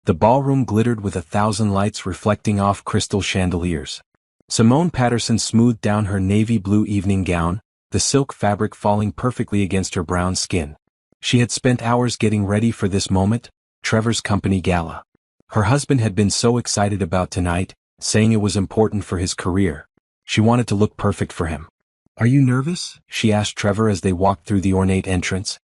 The ballroom glittered with 1,000 lights reflecting off crystal chandeliers. Simone Patterson smoothed down her navy blue evening gown, the silk fabric falling perfectly against her brown skin. She had spent hours getting ready for this moment, Trevor's company gala. Her husband had been so excited about tonight, saying it was important for his career. She wanted to look perfect for him. "Are you nervous?" she asked Trevor as they walked through the ornate entrance.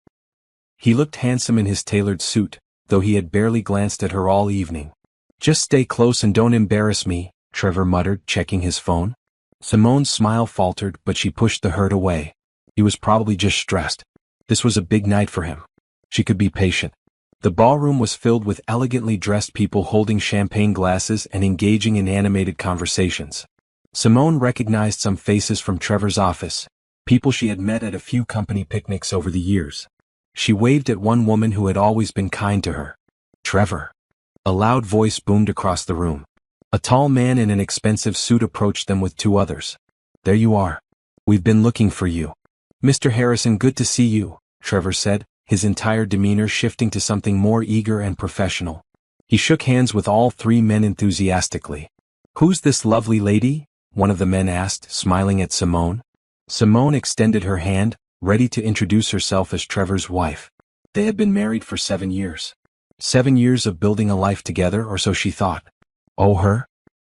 He looked handsome in his tailored suit, though he had barely glanced at her all evening. "Just stay close and don't embarrass me," Trevor muttered, checking his phone. Simone's smile faltered, but she pushed the hurt away. He was probably just stressed. This was a big night for him. She could be patient. The ballroom was filled with elegantly dressed people holding champagne glasses and engaging in animated conversations. Simone recognized some faces from Trevor's office, people she had met at a few company picnics over the years. She waved at one woman who had always been kind to her. "Trevor." A loud voice boomed across the room. A tall man in an expensive suit approached them with two others. "There you are. We've been looking for you." "Mr. Harrison, good to see you," Trevor said, his entire demeanor shifting to something more eager and professional. He shook hands with all three men enthusiastically. "Who's this lovely lady?" one of the men asked, smiling at Simone. Simone extended her hand, ready to introduce herself as Trevor's wife. They had been married for 7 years. 7 years of building a life together, or so she thought. "Oh, her?"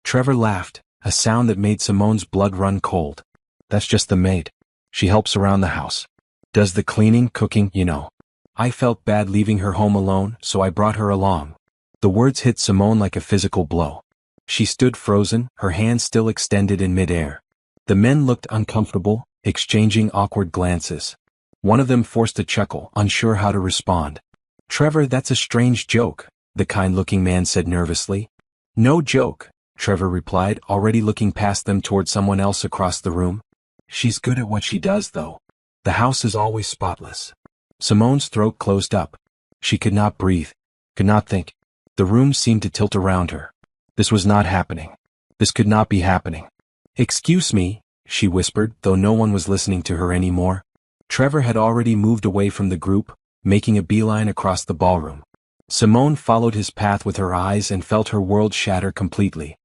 Trevor laughed, a sound that made Simone's blood run cold. "That's just the maid. She helps around the house. Does the cleaning, cooking, you know. I felt bad leaving her home alone, so I brought her along." The words hit Simone like a physical blow. She stood frozen, her hands still extended in midair. The men looked uncomfortable, exchanging awkward glances. One of them forced a chuckle, unsure how to respond. "Trevor, that's a strange joke," the kind-looking man said nervously. "No joke," Trevor replied, already looking past them toward someone else across the room. "She's good at what she does, though. The house is always spotless." Simone's throat closed up. She could not breathe, could not think. The room seemed to tilt around her. This was not happening. This could not be happening. "Excuse me," she whispered, though no one was listening to her anymore. Trevor had already moved away from the group, making a beeline across the ballroom. Simone followed his path with her eyes and felt her world shatter completely.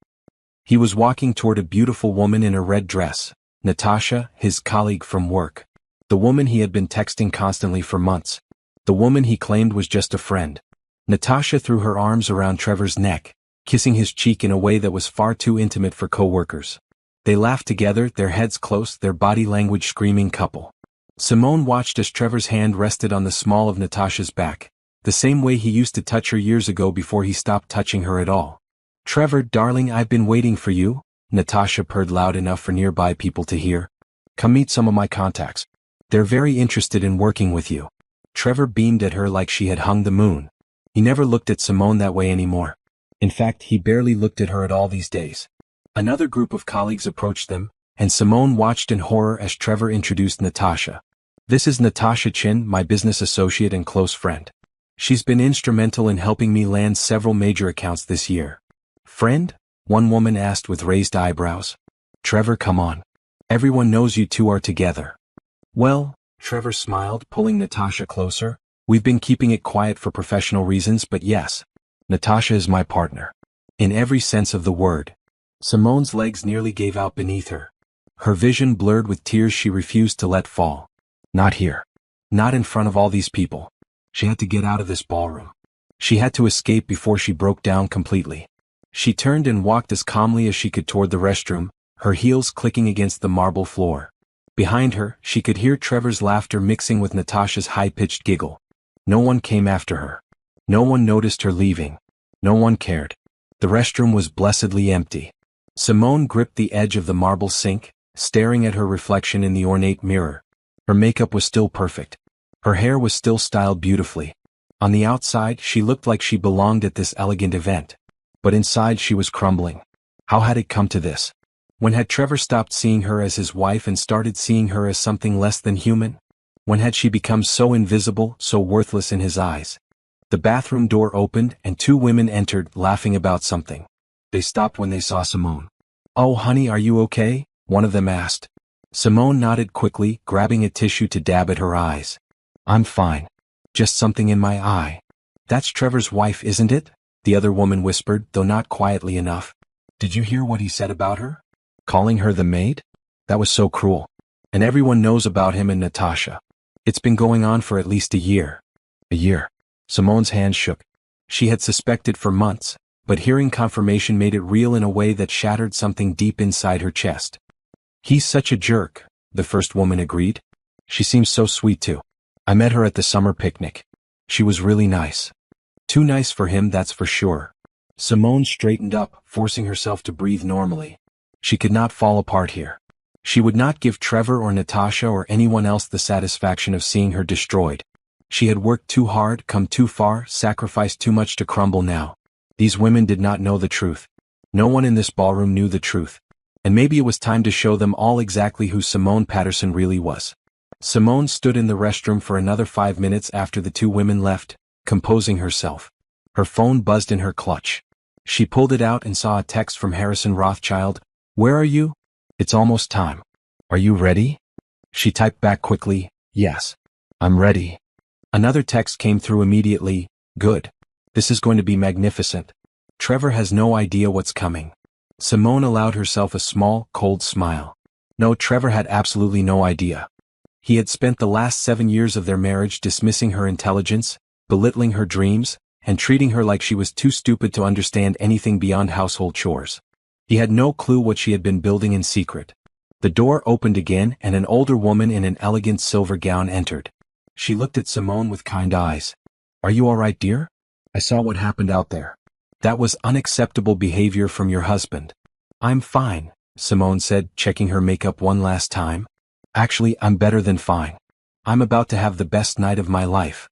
He was walking toward a beautiful woman in a red dress, Natasha, his colleague from work. The woman he had been texting constantly for months. The woman he claimed was just a friend. Natasha threw her arms around Trevor's neck, kissing his cheek in a way that was far too intimate for co-workers. They laughed together, their heads close, their body language screaming couple. Simone watched as Trevor's hand rested on the small of Natasha's back, the same way he used to touch her years ago before he stopped touching her at all. "Trevor, darling, I've been waiting for you," Natasha purred loud enough for nearby people to hear. "Come meet some of my contacts. They're very interested in working with you." Trevor beamed at her like she had hung the moon. He never looked at Simone that way anymore. In fact, he barely looked at her at all these days. Another group of colleagues approached them, and Simone watched in horror as Trevor introduced Natasha. "This is Natasha Chin, my business associate and close friend. She's been instrumental in helping me land several major accounts this year." "Friend?" one woman asked with raised eyebrows. "Trevor, come on. Everyone knows you two are together." "Well," Trevor smiled, pulling Natasha closer, "we've been keeping it quiet for professional reasons, but yes, Natasha is my partner. In every sense of the word." Simone's legs nearly gave out beneath her. Her vision blurred with tears she refused to let fall. Not here. Not in front of all these people. She had to get out of this ballroom. She had to escape before she broke down completely. She turned and walked as calmly as she could toward the restroom, her heels clicking against the marble floor. Behind her, she could hear Trevor's laughter mixing with Natasha's high-pitched giggle. No one came after her. No one noticed her leaving. No one cared. The restroom was blessedly empty. Simone gripped the edge of the marble sink, staring at her reflection in the ornate mirror. Her makeup was still perfect. Her hair was still styled beautifully. On the outside, she looked like she belonged at this elegant event. But inside she was crumbling. How had it come to this? When had Trevor stopped seeing her as his wife and started seeing her as something less than human? When had she become so invisible, so worthless in his eyes? The bathroom door opened and two women entered, laughing about something. They stopped when they saw Simone. "Oh honey, are you okay?" one of them asked. Simone nodded quickly, grabbing a tissue to dab at her eyes. "I'm fine. Just something in my eye." "That's Trevor's wife, isn't it?" the other woman whispered, though not quietly enough. Did you hear what he said about her? Calling her the maid? That was so cruel. And everyone knows about him and Natasha. It's been going on for at least a year. A year. Simone's hand shook. She had suspected for months, but hearing confirmation made it real in a way that shattered something deep inside her chest. He's such a jerk, the first woman agreed. She seems so sweet too. I met her at the summer picnic. She was really nice. Too nice for him, that's for sure. Simone straightened up, forcing herself to breathe normally. She could not fall apart here. She would not give Trevor or Natasha or anyone else the satisfaction of seeing her destroyed. She had worked too hard, come too far, sacrificed too much to crumble now. These women did not know the truth. No one in this ballroom knew the truth. And maybe it was time to show them all exactly who Simone Patterson really was. Simone stood in the restroom for another 5 minutes after the two women left, composing herself. Her phone buzzed in her clutch. She pulled it out and saw a text from Harrison Rothschild. Where are you? It's almost time. Are you ready? She typed back quickly, yes. I'm ready. Another text came through immediately. Good. This is going to be magnificent. Trevor has no idea what's coming. Simone allowed herself a small, cold smile. No, Trevor had absolutely no idea. He had spent the last 7 years of their marriage dismissing her intelligence, belittling her dreams, and treating her like she was too stupid to understand anything beyond household chores. He had no clue what she had been building in secret. The door opened again and an older woman in an elegant silver gown entered. She looked at Simone with kind eyes. Are you all right, dear? I saw what happened out there. That was unacceptable behavior from your husband. I'm fine, Simone said, checking her makeup one last time. Actually, I'm better than fine. I'm about to have the best night of my life.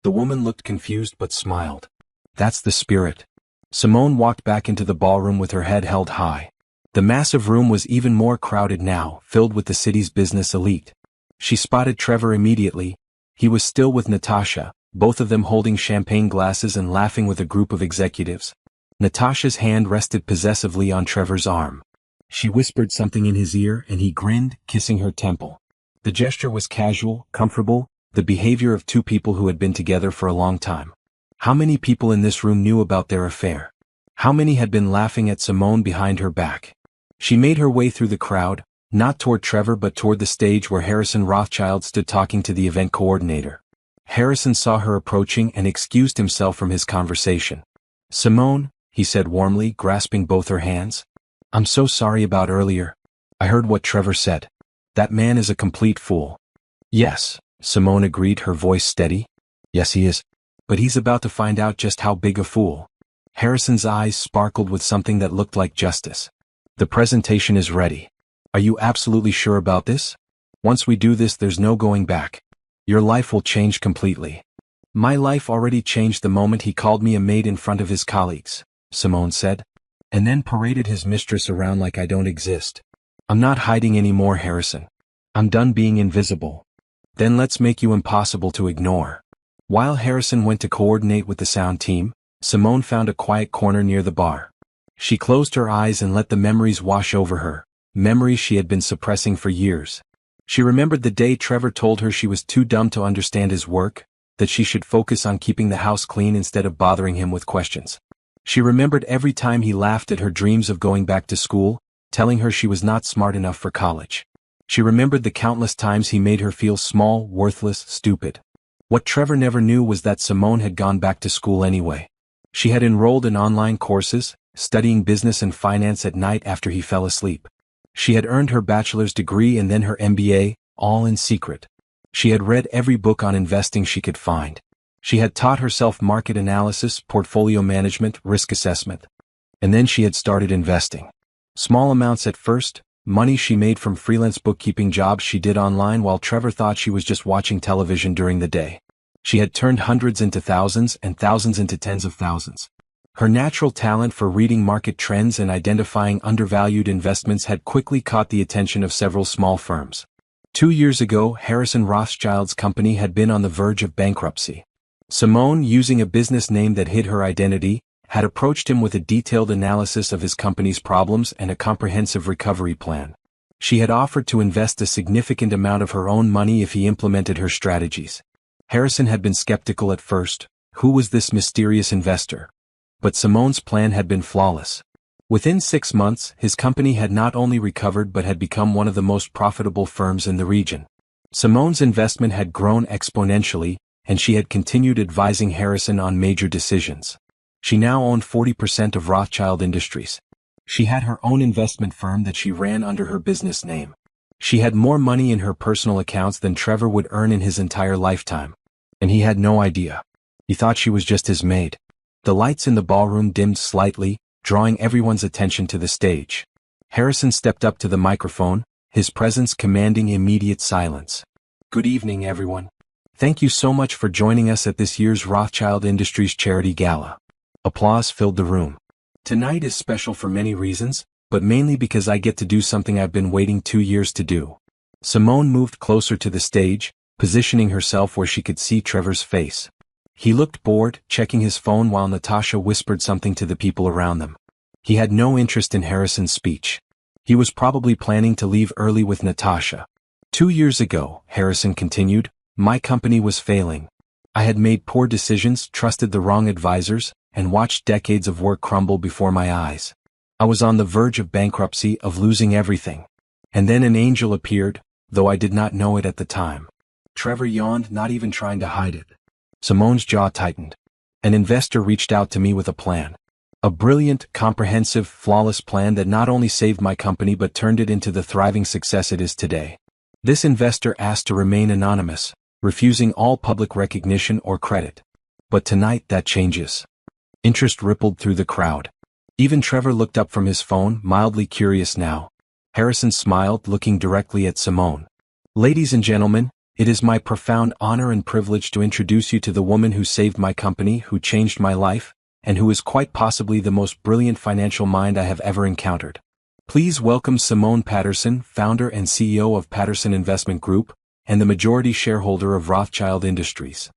The woman looked confused but smiled. That's the spirit. Simone walked back into the ballroom with her head held high. The massive room was even more crowded now, filled with the city's business elite. She spotted Trevor immediately. He was still with Natasha, both of them holding champagne glasses and laughing with a group of executives. Natasha's hand rested possessively on Trevor's arm. She whispered something in his ear and he grinned, kissing her temple. The gesture was casual, comfortable, the behavior of two people who had been together for a long time. How many people in this room knew about their affair? How many had been laughing at Simone behind her back? She made her way through the crowd, not toward Trevor but toward the stage where Harrison Rothschild stood talking to the event coordinator. Harrison saw her approaching and excused himself from his conversation. Simone, he said warmly, grasping both her hands. I'm so sorry about earlier. I heard what Trevor said. That man is a complete fool. Yes, Simone agreed, her voice steady. Yes, he is. But he's about to find out just how big a fool. Harrison's eyes sparkled with something that looked like justice. The presentation is ready. Are you absolutely sure about this? Once we do this, there's no going back. Your life will change completely. My life already changed the moment he called me a maid in front of his colleagues, Simone said, and then paraded his mistress around like I don't exist. I'm not hiding anymore, Harrison. I'm done being invisible. Then let's make you impossible to ignore. While Harrison went to coordinate with the sound team, Simone found a quiet corner near the bar. She closed her eyes and let the memories wash over her, memories she had been suppressing for years. She remembered the day Trevor told her she was too dumb to understand his work, that she should focus on keeping the house clean instead of bothering him with questions. She remembered every time he laughed at her dreams of going back to school, telling her she was not smart enough for college. She remembered the countless times he made her feel small, worthless, stupid. What Trevor never knew was that Simone had gone back to school anyway. She had enrolled in online courses, studying business and finance at night after he fell asleep. She had earned her bachelor's degree and then her MBA, all in secret. She had read every book on investing she could find. She had taught herself market analysis, portfolio management, risk assessment. And then she had started investing. Small amounts at first, money she made from freelance bookkeeping jobs she did online while Trevor thought she was just watching television during the day. She had turned hundreds into thousands and thousands into tens of thousands. Her natural talent for reading market trends and identifying undervalued investments had quickly caught the attention of several small firms. 2 years ago, Harrison Rothschild's company had been on the verge of bankruptcy. Simone, using a business name that hid her identity, had approached him with a detailed analysis of his company's problems and a comprehensive recovery plan. She had offered to invest a significant amount of her own money if he implemented her strategies. Harrison had been skeptical at first. Who was this mysterious investor? But Simone's plan had been flawless. Within 6 months, his company had not only recovered but had become one of the most profitable firms in the region. Simone's investment had grown exponentially, and she had continued advising Harrison on major decisions. She now owned 40% of Rothschild Industries. She had her own investment firm that she ran under her business name. She had more money in her personal accounts than Trevor would earn in his entire lifetime. And he had no idea. He thought she was just his maid. The lights in the ballroom dimmed slightly, drawing everyone's attention to the stage. Harrison stepped up to the microphone, his presence commanding immediate silence. "Good evening, everyone. Thank you so much for joining us at this year's Rothschild Industries Charity Gala." Applause filled the room. "Tonight is special for many reasons, but mainly because I get to do something I've been waiting 2 years to do." Simone moved closer to the stage, positioning herself where she could see Trevor's face. He looked bored, checking his phone while Natasha whispered something to the people around them. He had no interest in Harrison's speech. He was probably planning to leave early with Natasha. 2 years ago, Harrison continued, my company was failing. I had made poor decisions, trusted the wrong advisors, and watched decades of work crumble before my eyes. I was on the verge of bankruptcy, of losing everything. And then an angel appeared, though I did not know it at the time. Trevor yawned, not even trying to hide it. Simone's jaw tightened. An investor reached out to me with a plan. A brilliant, comprehensive, flawless plan that not only saved my company but turned it into the thriving success it is today. This investor asked to remain anonymous, refusing all public recognition or credit. But tonight that changes. Interest rippled through the crowd. Even Trevor looked up from his phone, mildly curious now. Harrison smiled, looking directly at Simone. "Ladies and gentlemen, it is my profound honor and privilege to introduce you to the woman who saved my company, who changed my life, and who is quite possibly the most brilliant financial mind I have ever encountered. Please welcome Simone Patterson, founder and CEO of Patterson Investment Group, and the majority shareholder of Rothschild Industries."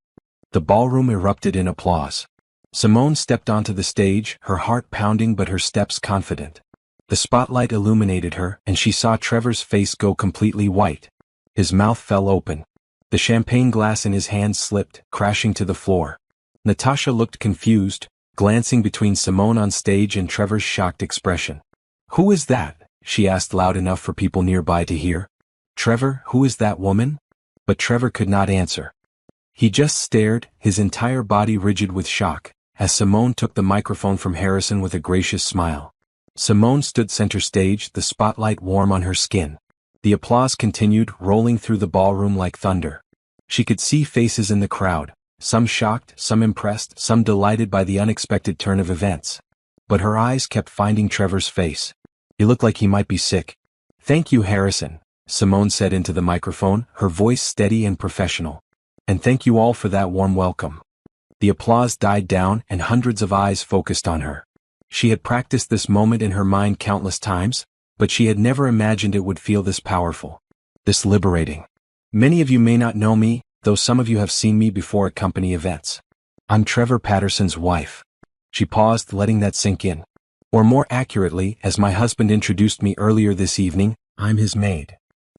The ballroom erupted in applause. Simone stepped onto the stage, her heart pounding but her steps confident. The spotlight illuminated her, and she saw Trevor's face go completely white. His mouth fell open. The champagne glass in his hand slipped, crashing to the floor. Natasha looked confused, glancing between Simone on stage and Trevor's shocked expression. "Who is that?" she asked loud enough for people nearby to hear. "Trevor, who is that woman?" But Trevor could not answer. He just stared, his entire body rigid with shock, as Simone took the microphone from Harrison with a gracious smile. Simone stood center stage, the spotlight warm on her skin. The applause continued, rolling through the ballroom like thunder. She could see faces in the crowd, some shocked, some impressed, some delighted by the unexpected turn of events. But her eyes kept finding Trevor's face. He looked like he might be sick. "Thank you, Harrison," Simone said into the microphone, her voice steady and professional. "And thank you all for that warm welcome." The applause died down and hundreds of eyes focused on her. She had practiced this moment in her mind countless times, but she had never imagined it would feel this powerful, this liberating. "Many of you may not know me, though some of you have seen me before at company events. I'm Trevor Patterson's wife." She paused, letting that sink in. "Or more accurately, as my husband introduced me earlier this evening, I'm his maid."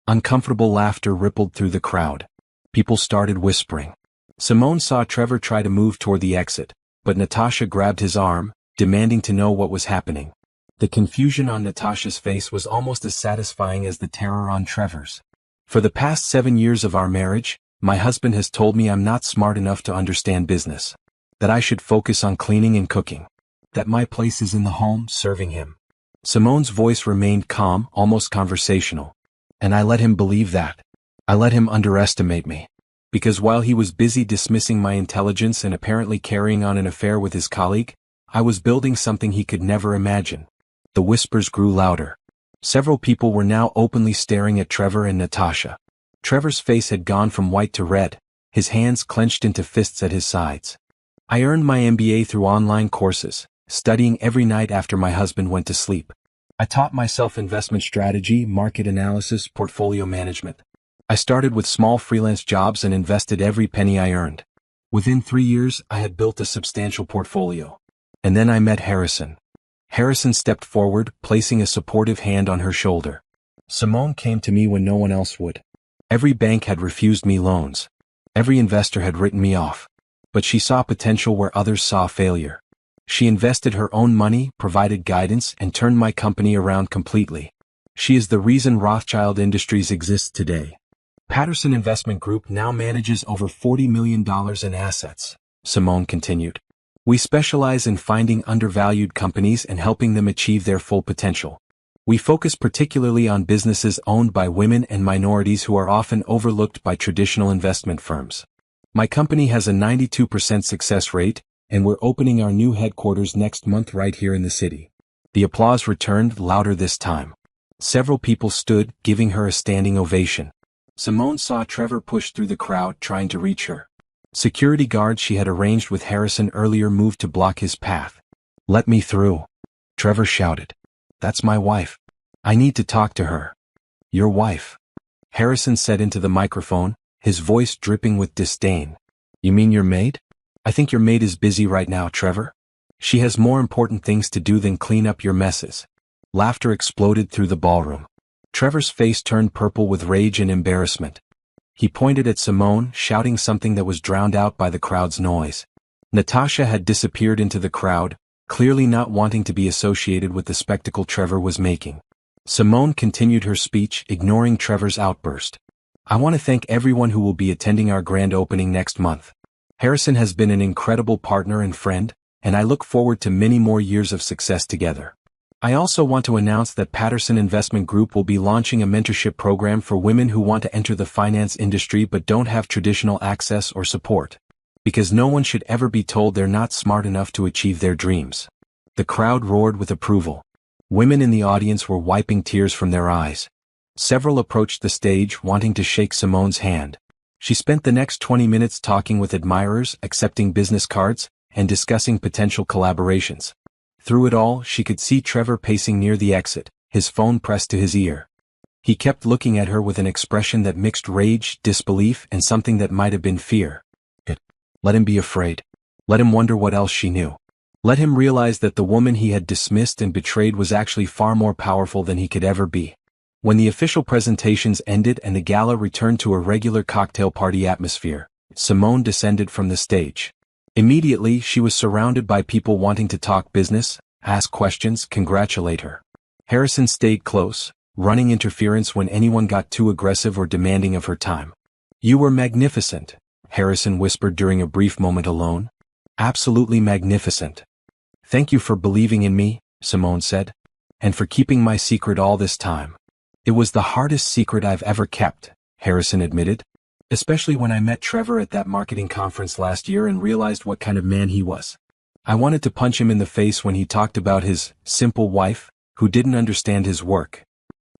Uncomfortable laughter rippled through the crowd. People started whispering. Simone saw Trevor try to move toward the exit, but Natasha grabbed his arm, demanding to know what was happening. The confusion on Natasha's face was almost as satisfying as the terror on Trevor's. "For the past 7 years of our marriage, my husband has told me I'm not smart enough to understand business. That I should focus on cleaning and cooking. That my place is in the home, serving him." Simone's voice remained calm, almost conversational. "And I let him believe that. I let him underestimate me. Because while he was busy dismissing my intelligence and apparently carrying on an affair with his colleague, I was building something he could never imagine." The whispers grew louder. Several people were now openly staring at Trevor and Natasha. Trevor's face had gone from white to red, his hands clenched into fists at his sides. "I earned my MBA through online courses, studying every night after my husband went to sleep. I taught myself investment strategy, market analysis, portfolio management. I started with small freelance jobs and invested every penny I earned. Within 3 years, I had built a substantial portfolio. And then I met Harrison." Harrison stepped forward, placing a supportive hand on her shoulder. "Simone came to me when no one else would. Every bank had refused me loans. Every investor had written me off. But she saw potential where others saw failure. She invested her own money, provided guidance, and turned my company around completely. She is the reason Rothschild Industries exists today. Patterson Investment Group now manages over $40 million in assets, Simone continued. We specialize in finding undervalued companies and helping them achieve their full potential. We focus particularly on businesses owned by women and minorities who are often overlooked by traditional investment firms. My company has a 92% success rate, and we're opening our new headquarters next month right here in the city. The applause returned, louder this time. Several people stood, giving her a standing ovation. Simone saw Trevor push through the crowd, trying to reach her. Security guards she had arranged with Harrison earlier moved to block his path. "Let me through," Trevor shouted. "That's my wife. I need to talk to her." "Your wife?" Harrison said into the microphone, his voice dripping with disdain. "You mean your maid? I think your maid is busy right now, Trevor. She has more important things to do than clean up your messes." Laughter exploded through the ballroom. Trevor's face turned purple with rage and embarrassment. He pointed at Simone, shouting something that was drowned out by the crowd's noise. Natasha had disappeared into the crowd, clearly not wanting to be associated with the spectacle Trevor was making. Simone continued her speech, ignoring Trevor's outburst. "I want to thank everyone who will be attending our grand opening next month. Harrison has been an incredible partner and friend, and I look forward to many more years of success together. I also want to announce that Patterson Investment Group will be launching a mentorship program for women who want to enter the finance industry but don't have traditional access or support. Because no one should ever be told they're not smart enough to achieve their dreams." The crowd roared with approval. Women in the audience were wiping tears from their eyes. Several approached the stage, wanting to shake Simone's hand. She spent the next 20 minutes talking with admirers, accepting business cards, and discussing potential collaborations. Through it all, she could see Trevor pacing near the exit, his phone pressed to his ear. He kept looking at her with an expression that mixed rage, disbelief, and something that might have been fear. Let him be afraid. Let him wonder what else she knew. Let him realize that the woman he had dismissed and betrayed was actually far more powerful than he could ever be. When the official presentations ended and the gala returned to a regular cocktail party atmosphere, Simone descended from the stage. Immediately, she was surrounded by people wanting to talk business, ask questions, congratulate her. Harrison stayed close, running interference when anyone got too aggressive or demanding of her time. "You were magnificent," Harrison whispered during a brief moment alone. "Absolutely magnificent." "Thank you for believing in me," Simone said. "And for keeping my secret all this time." "It was the hardest secret I've ever kept," Harrison admitted. "Especially when I met Trevor at that marketing conference last year and realized what kind of man he was. I wanted to punch him in the face when he talked about his simple wife, who didn't understand his work.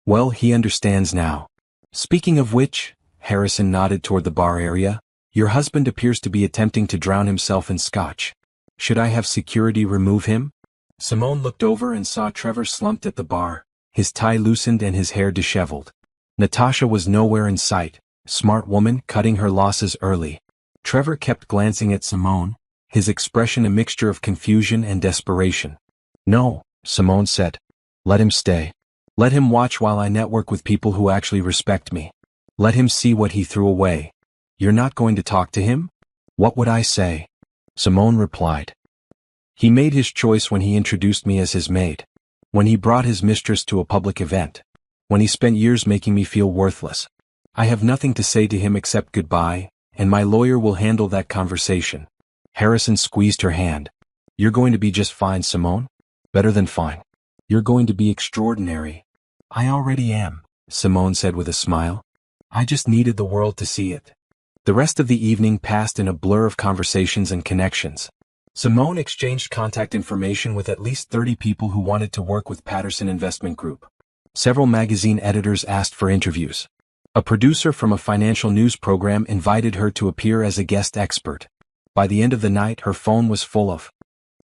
Well, he understands now. Speaking of which," Harrison nodded toward the bar area, "your husband appears to be attempting to drown himself in scotch. Should I have security remove him?" Simone looked over and saw Trevor slumped at the bar, his tie loosened and his hair disheveled. Natasha was nowhere in sight. Smart woman, cutting her losses early. Trevor kept glancing at Simone, his expression a mixture of confusion and desperation. "No," Simone said. "Let him stay. Let him watch while I network with people who actually respect me. Let him see what he threw away." "You're not going to talk to him?" "What would I say?" Simone replied. "He made his choice when he introduced me as his maid. When he brought his mistress to a public event. When he spent years making me feel worthless. I have nothing to say to him except goodbye, and my lawyer will handle that conversation." Harrison squeezed her hand. "You're going to be just fine, Simone. Better than fine. You're going to be extraordinary." "I already am," Simone said with a smile. "I just needed the world to see it." The rest of the evening passed in a blur of conversations and connections. Simone exchanged contact information with at least 30 people who wanted to work with Patterson Investment Group. Several magazine editors asked for interviews. A producer from a financial news program invited her to appear as a guest expert. By the end of the night, her phone was full of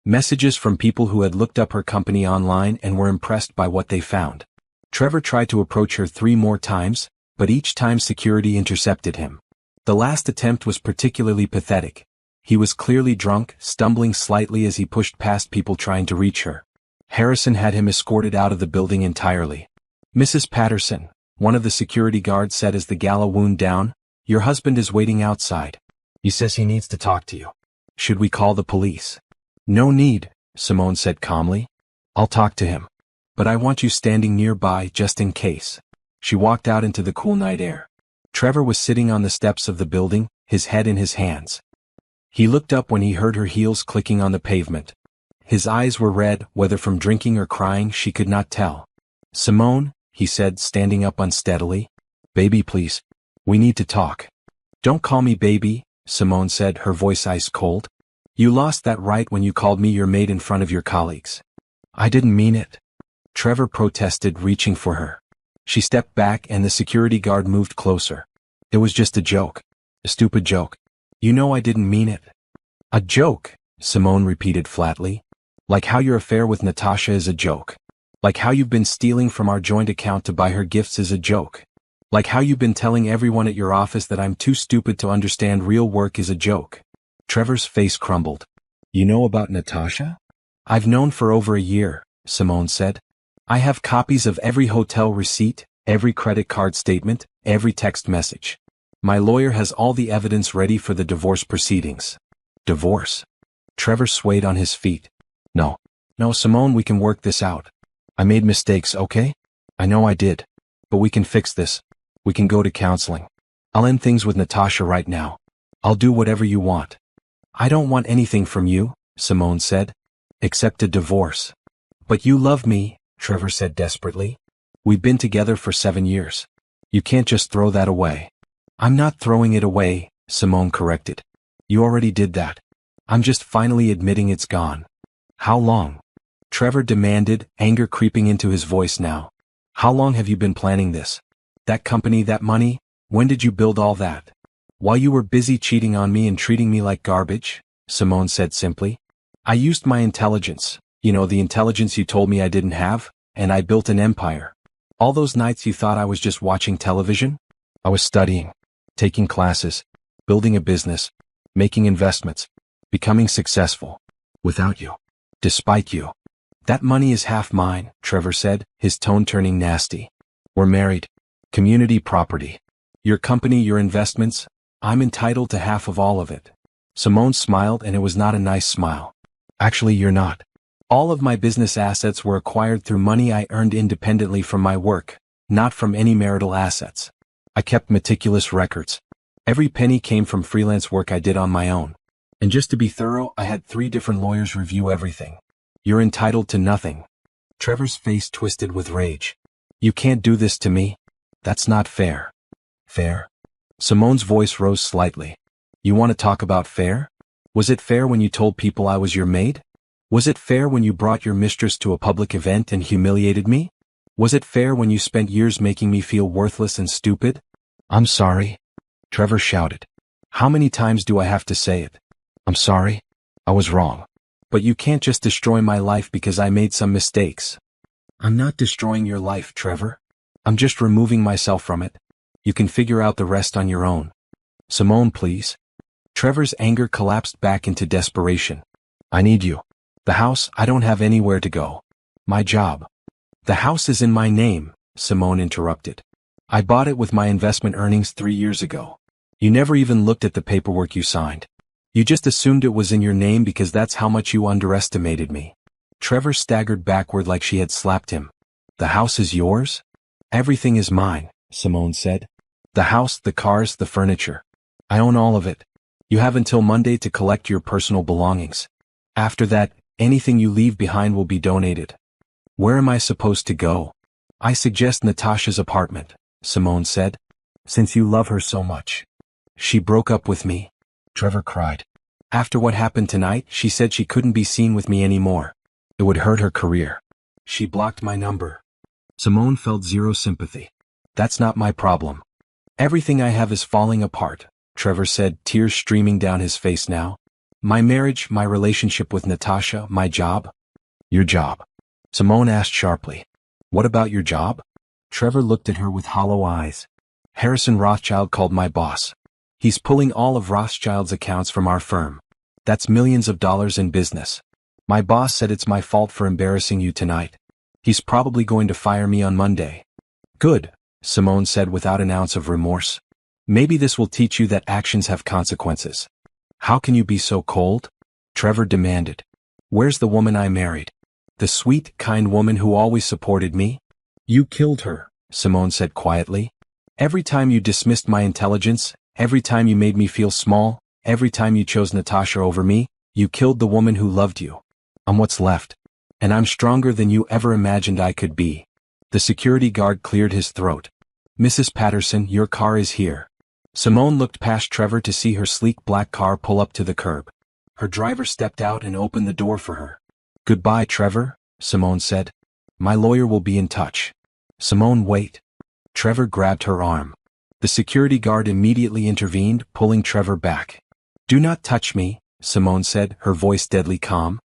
messages from people who had looked up her company online and were impressed by what they found. Trevor tried to approach her 3 more times, but each time security intercepted him. The last attempt was particularly pathetic. He was clearly drunk, stumbling slightly as he pushed past people trying to reach her. Harrison had him escorted out of the building entirely. "Mrs. Patterson," one of the security guards said as the Gala wound down, "your husband is waiting outside. He says he needs to talk to you. Should we call the police?" "No need," Simone said calmly. I'll talk to him. But I want you standing nearby just in case. She walked out into the cool night air. Trevor was sitting on the steps of the building, his head in his hands. He looked up when he heard her heels clicking on the pavement. His eyes were red, whether from drinking or crying she could not tell. Simone, he said, standing up unsteadily. Baby, please. We need to talk. Don't call me baby, Simone said, her voice ice cold. You lost that right when you called me your maid in front of your colleagues. I didn't mean it. Trevor protested, reaching for her. She stepped back and the security guard moved closer. It was just a joke. A stupid joke. You know I didn't mean it. A joke, Simone repeated flatly. Like how your affair with Natasha is a joke. Like how you've been stealing from our joint account to buy her gifts is a joke. Like how you've been telling everyone at your office that I'm too stupid to understand real work is a joke. Trevor's face crumbled. You know about Natasha? I've known for over a year, Simone said. I have copies of every hotel receipt, every credit card statement, every text message. My lawyer has all the evidence ready for the divorce proceedings. Divorce? Trevor swayed on his feet. No, Simone, we can work this out. I made mistakes, okay? I know I did. But we can fix this. We can go to counseling. I'll end things with Natasha right now. I'll do whatever you want. I don't want anything from you, Simone said. Except a divorce. But you love me, Trevor said desperately. We've been together for 7 years. You can't just throw that away. I'm not throwing it away, Simone corrected. You already did that. I'm just finally admitting it's gone. How long? Trevor demanded, anger creeping into his voice now. How long have you been planning this? That company, that money? When did you build all that? While you were busy cheating on me and treating me like garbage? Simone said simply. I used my intelligence, the intelligence you told me I didn't have, and I built an empire. All those nights you thought I was just watching television? I was studying, taking classes, building a business, making investments, becoming successful. Without you. Despite you. That money is half mine, Trevor said, his tone turning nasty. We're married. Community property. Your company, your investments, I'm entitled to half of all of it. Simone smiled, and it was not a nice smile. Actually, you're not. All of my business assets were acquired through money I earned independently from my work, not from any marital assets. I kept meticulous records. Every penny came from freelance work I did on my own. And just to be thorough, I had 3 different lawyers review everything. You're entitled to nothing. Trevor's face twisted with rage. You can't do this to me. That's not fair. Fair? Simone's voice rose slightly. You want to talk about fair? Was it fair when you told people I was your maid? Was it fair when you brought your mistress to a public event and humiliated me? Was it fair when you spent years making me feel worthless and stupid? I'm sorry. Trevor shouted. How many times do I have to say it? I'm sorry. I was wrong. But you can't just destroy my life because I made some mistakes. I'm not destroying your life, Trevor. I'm just removing myself from it. You can figure out the rest on your own. Simone, please. Trevor's anger collapsed back into desperation. I need you. The house, I don't have anywhere to go. My job. The house is in my name, Simone interrupted. I bought it with my investment earnings 3 years ago. You never even looked at the paperwork you signed. You just assumed it was in your name because that's how much you underestimated me. Trevor staggered backward like she had slapped him. The house is yours? Everything is mine, Simone said. The house, the cars, the furniture. I own all of it. You have until Monday to collect your personal belongings. After that, anything you leave behind will be donated. Where am I supposed to go? I suggest Natasha's apartment, Simone said. Since you love her so much. She broke up with me. Trevor cried. After what happened tonight, she said she couldn't be seen with me anymore. It would hurt her career. She blocked my number. Simone felt zero sympathy. That's not my problem. Everything I have is falling apart, Trevor said, tears streaming down his face now. My marriage, my relationship with Natasha, my job. Your job? Simone asked sharply. What about your job? Trevor looked at her with hollow eyes. Harrison Rothschild called my boss. He's pulling all of Rothschild's accounts from our firm. That's millions of dollars in business. My boss said it's my fault for embarrassing you tonight. He's probably going to fire me on Monday. Good, Simone said without an ounce of remorse. Maybe this will teach you that actions have consequences. How can you be so cold? Trevor demanded. Where's the woman I married? The sweet, kind woman who always supported me? You killed her, Simone said quietly. Every time you dismissed my intelligence, every time you made me feel small, every time you chose Natasha over me, you killed the woman who loved you. I'm what's left. And I'm stronger than you ever imagined I could be. The security guard cleared his throat. Mrs. Patterson, your car is here. Simone looked past Trevor to see her sleek black car pull up to the curb. Her driver stepped out and opened the door for her. Goodbye, Trevor, Simone said. My lawyer will be in touch. Simone, wait. Trevor grabbed her arm. The security guard immediately intervened, pulling Trevor back. Do not touch me, Simone said, her voice deadly calm.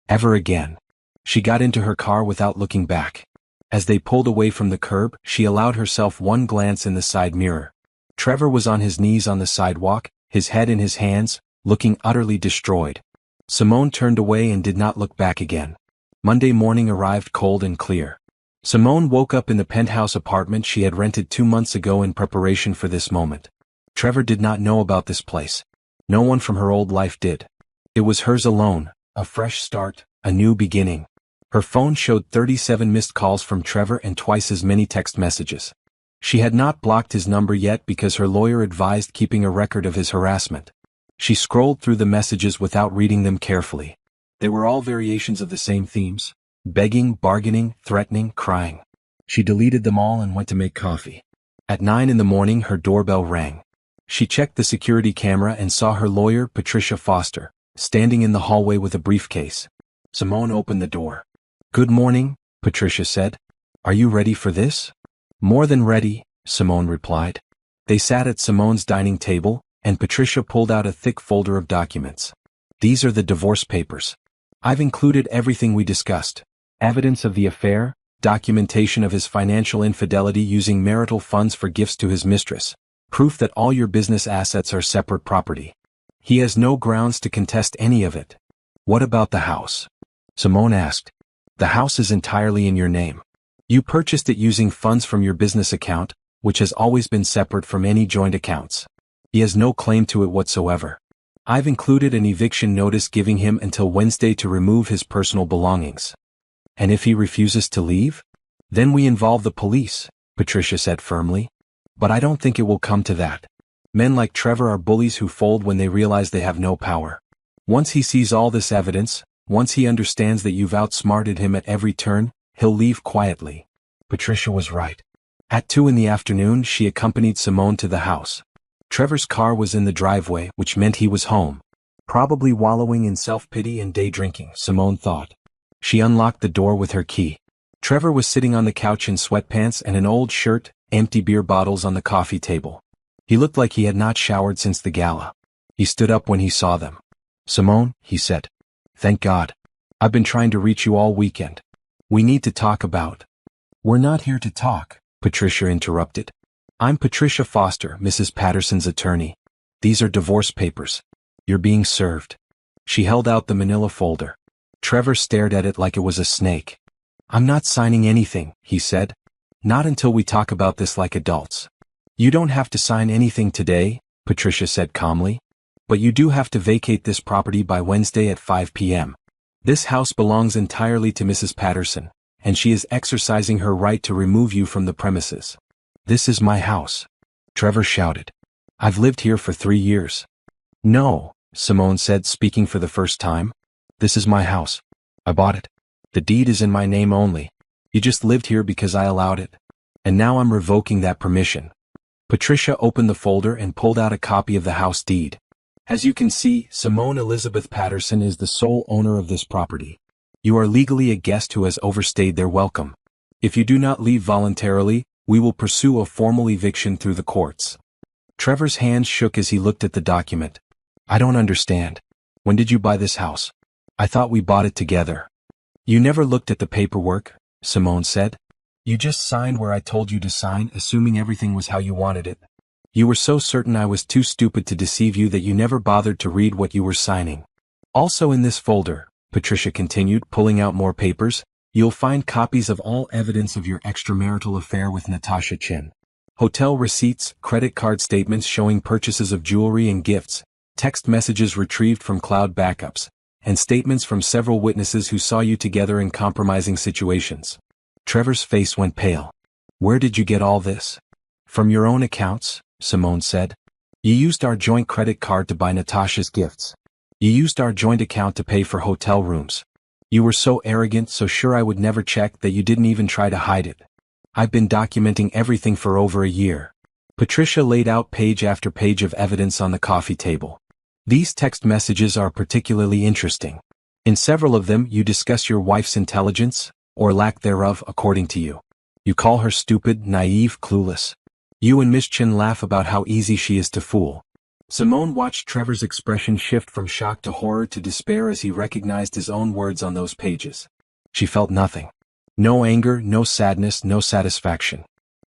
Ever again. She got into her car without looking back. As they pulled away from the curb, she allowed herself one glance in the side mirror. Trevor was on his knees on the sidewalk, his head in his hands, looking utterly destroyed. Simone turned away and did not look back again. Monday morning arrived cold and clear. Simone woke up in the penthouse apartment she had rented 2 months ago in preparation for this moment. Trevor did not know about this place. No one from her old life did. It was hers alone, a fresh start, a new beginning. Her phone showed 37 missed calls from Trevor and twice as many text messages. She had not blocked his number yet because her lawyer advised keeping a record of his harassment. She scrolled through the messages without reading them carefully. They were all variations of the same themes: begging, bargaining, threatening, crying. She deleted them all and went to make coffee. At 9 in the morning her doorbell rang. She checked the security camera and saw her lawyer, Patricia Foster, standing in the hallway with a briefcase. Simone opened the door. Good morning, Patricia said. Are you ready for this? More than ready, Simone replied. They sat at Simone's dining table, and Patricia pulled out a thick folder of documents. These are the divorce papers. I've included everything we discussed. Evidence of the affair, documentation of his financial infidelity using marital funds for gifts to his mistress, proof that all your business assets are separate property. He has no grounds to contest any of it. What about the house? Simone asked. The house is entirely in your name. You purchased it using funds from your business account, which has always been separate from any joint accounts. He has no claim to it whatsoever. I've included an eviction notice giving him until Wednesday to remove his personal belongings. And if he refuses to leave? Then we involve the police, Patricia said firmly. But I don't think it will come to that. Men like Trevor are bullies who fold when they realize they have no power. Once he sees all this evidence, once he understands that you've outsmarted him at every turn, he'll leave quietly. Patricia was right. At 2 in the afternoon she accompanied Simone to the house. Trevor's car was in the driveway, which meant he was home. Probably wallowing in self-pity and day drinking, Simone thought. She unlocked the door with her key. Trevor was sitting on the couch in sweatpants and an old shirt, empty beer bottles on the coffee table. He looked like he had not showered since the gala. He stood up when he saw them. Simone, he said. Thank God. I've been trying to reach you all weekend. We need to talk about. We're not here to talk, Patricia interrupted. I'm Patricia Foster, Mrs. Patterson's attorney. These are divorce papers. You're being served. She held out the manila folder. Trevor stared at it like it was a snake. I'm not signing anything, he said. Not until we talk about this like adults. You don't have to sign anything today, Patricia said calmly. But you do have to vacate this property by Wednesday at 5 p.m. This house belongs entirely to Mrs. Patterson, and she is exercising her right to remove you from the premises. This is my house, Trevor shouted. I've lived here for 3 years. No, Simone said, speaking for the first time. This is my house. I bought it. The deed is in my name only. You just lived here because I allowed it. And now I'm revoking that permission. Patricia opened the folder and pulled out a copy of the house deed. As you can see, Simone Elizabeth Patterson is the sole owner of this property. You are legally a guest who has overstayed their welcome. If you do not leave voluntarily, we will pursue a formal eviction through the courts. Trevor's hands shook as he looked at the document. I don't understand. When did you buy this house? I thought we bought it together. You never looked at the paperwork, Simone said. You just signed where I told you to sign, assuming everything was how you wanted it. You were so certain I was too stupid to deceive you that you never bothered to read what you were signing. Also in this folder, Patricia continued, pulling out more papers, you'll find copies of all evidence of your extramarital affair with Natasha Chin. Hotel receipts, credit card statements showing purchases of jewelry and gifts, text messages retrieved from cloud backups, and statements from several witnesses who saw you together in compromising situations. Trevor's face went pale. Where did you get all this? From your own accounts, Simone said. You used our joint credit card to buy Natasha's gifts. You used our joint account to pay for hotel rooms. You were so arrogant, so sure I would never check, that you didn't even try to hide it. I've been documenting everything for over a year. Patricia laid out page after page of evidence on the coffee table. These text messages are particularly interesting. In several of them you discuss your wife's intelligence, or lack thereof according to you. You call her stupid, naive, clueless. You and Miss Chin laugh about how easy she is to fool. Simone watched Trevor's expression shift from shock to horror to despair as he recognized his own words on those pages. She felt nothing. No anger, no sadness, no satisfaction.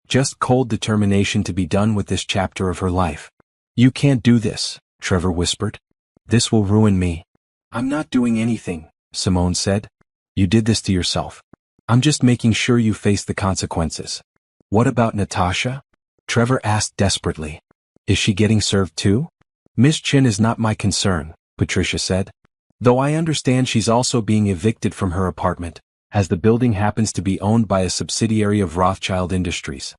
Just cold determination to be done with this chapter of her life. You can't do this, Trevor whispered. This will ruin me. I'm not doing anything, Simone said. You did this to yourself. I'm just making sure you face the consequences. What about Natasha? Trevor asked desperately. Is she getting served too? Miss Chin is not my concern, Patricia said. Though I understand she's also being evicted from her apartment, as the building happens to be owned by a subsidiary of Rothschild Industries.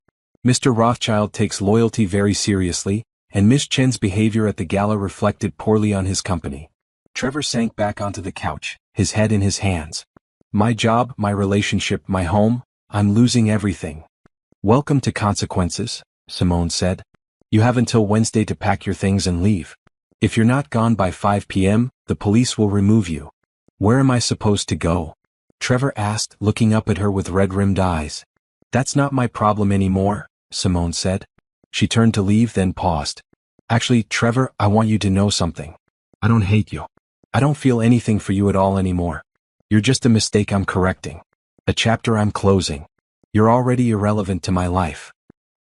Mr. Rothschild takes loyalty very seriously, and Miss Chen's behavior at the gala reflected poorly on his company. Trevor sank back onto the couch, his head in his hands. My job, my relationship, my home, I'm losing everything. Welcome to consequences, Simone said. You have until Wednesday to pack your things and leave. If you're not gone by 5 p.m., the police will remove you. Where am I supposed to go? Trevor asked, looking up at her with red-rimmed eyes. That's not my problem anymore, Simone said. She turned to leave, then paused. Actually, Trevor, I want you to know something. I don't hate you. I don't feel anything for you at all anymore. You're just a mistake I'm correcting. A chapter I'm closing. You're already irrelevant to my life.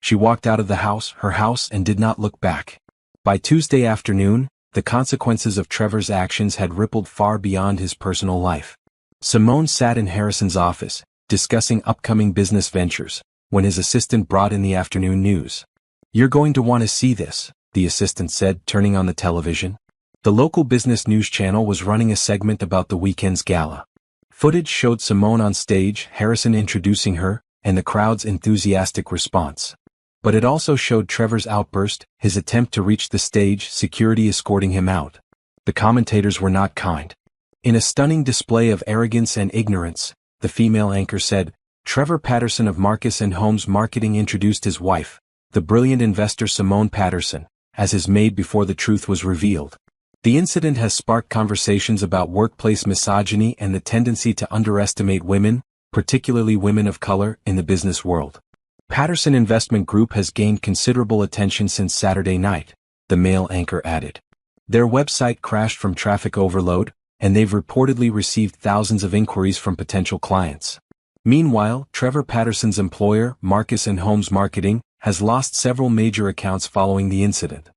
She walked out of her house, and did not look back. By Tuesday afternoon, the consequences of Trevor's actions had rippled far beyond his personal life. Simone sat in Harrison's office, discussing upcoming business ventures, when his assistant brought in the afternoon news. You're going to want to see this, the assistant said, turning on the television. The local business news channel was running a segment about the weekend's gala. Footage showed Simone on stage, Harrison introducing her, and the crowd's enthusiastic response. But it also showed Trevor's outburst, his attempt to reach the stage, security escorting him out. The commentators were not kind. In a stunning display of arrogance and ignorance, the female anchor said, Trevor Patterson of Marcus & Holmes Marketing introduced his wife, the brilliant investor Simone Patterson, as his maid before the truth was revealed. The incident has sparked conversations about workplace misogyny and the tendency to underestimate women, particularly women of color, in the business world. Patterson Investment Group has gained considerable attention since Saturday night, the male anchor added. Their website crashed from traffic overload, and they've reportedly received thousands of inquiries from potential clients. Meanwhile, Trevor Patterson's employer, Marcus & Holmes Marketing, has lost several major accounts following the incident.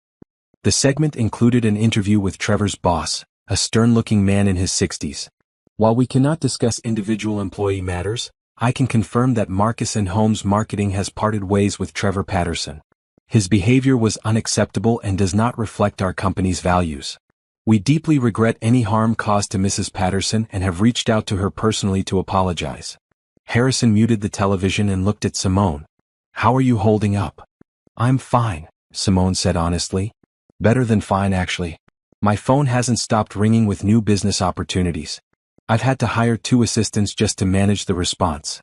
The segment included an interview with Trevor's boss, a stern-looking man in his 60s. While we cannot discuss individual employee matters, I can confirm that Marcus & Holmes Marketing has parted ways with Trevor Patterson. His behavior was unacceptable and does not reflect our company's values. We deeply regret any harm caused to Mrs. Patterson and have reached out to her personally to apologize. Harrison muted the television and looked at Simone. How are you holding up? I'm fine, Simone said honestly. Better than fine actually. My phone hasn't stopped ringing with new business opportunities. I've had to hire 2 assistants just to manage the response.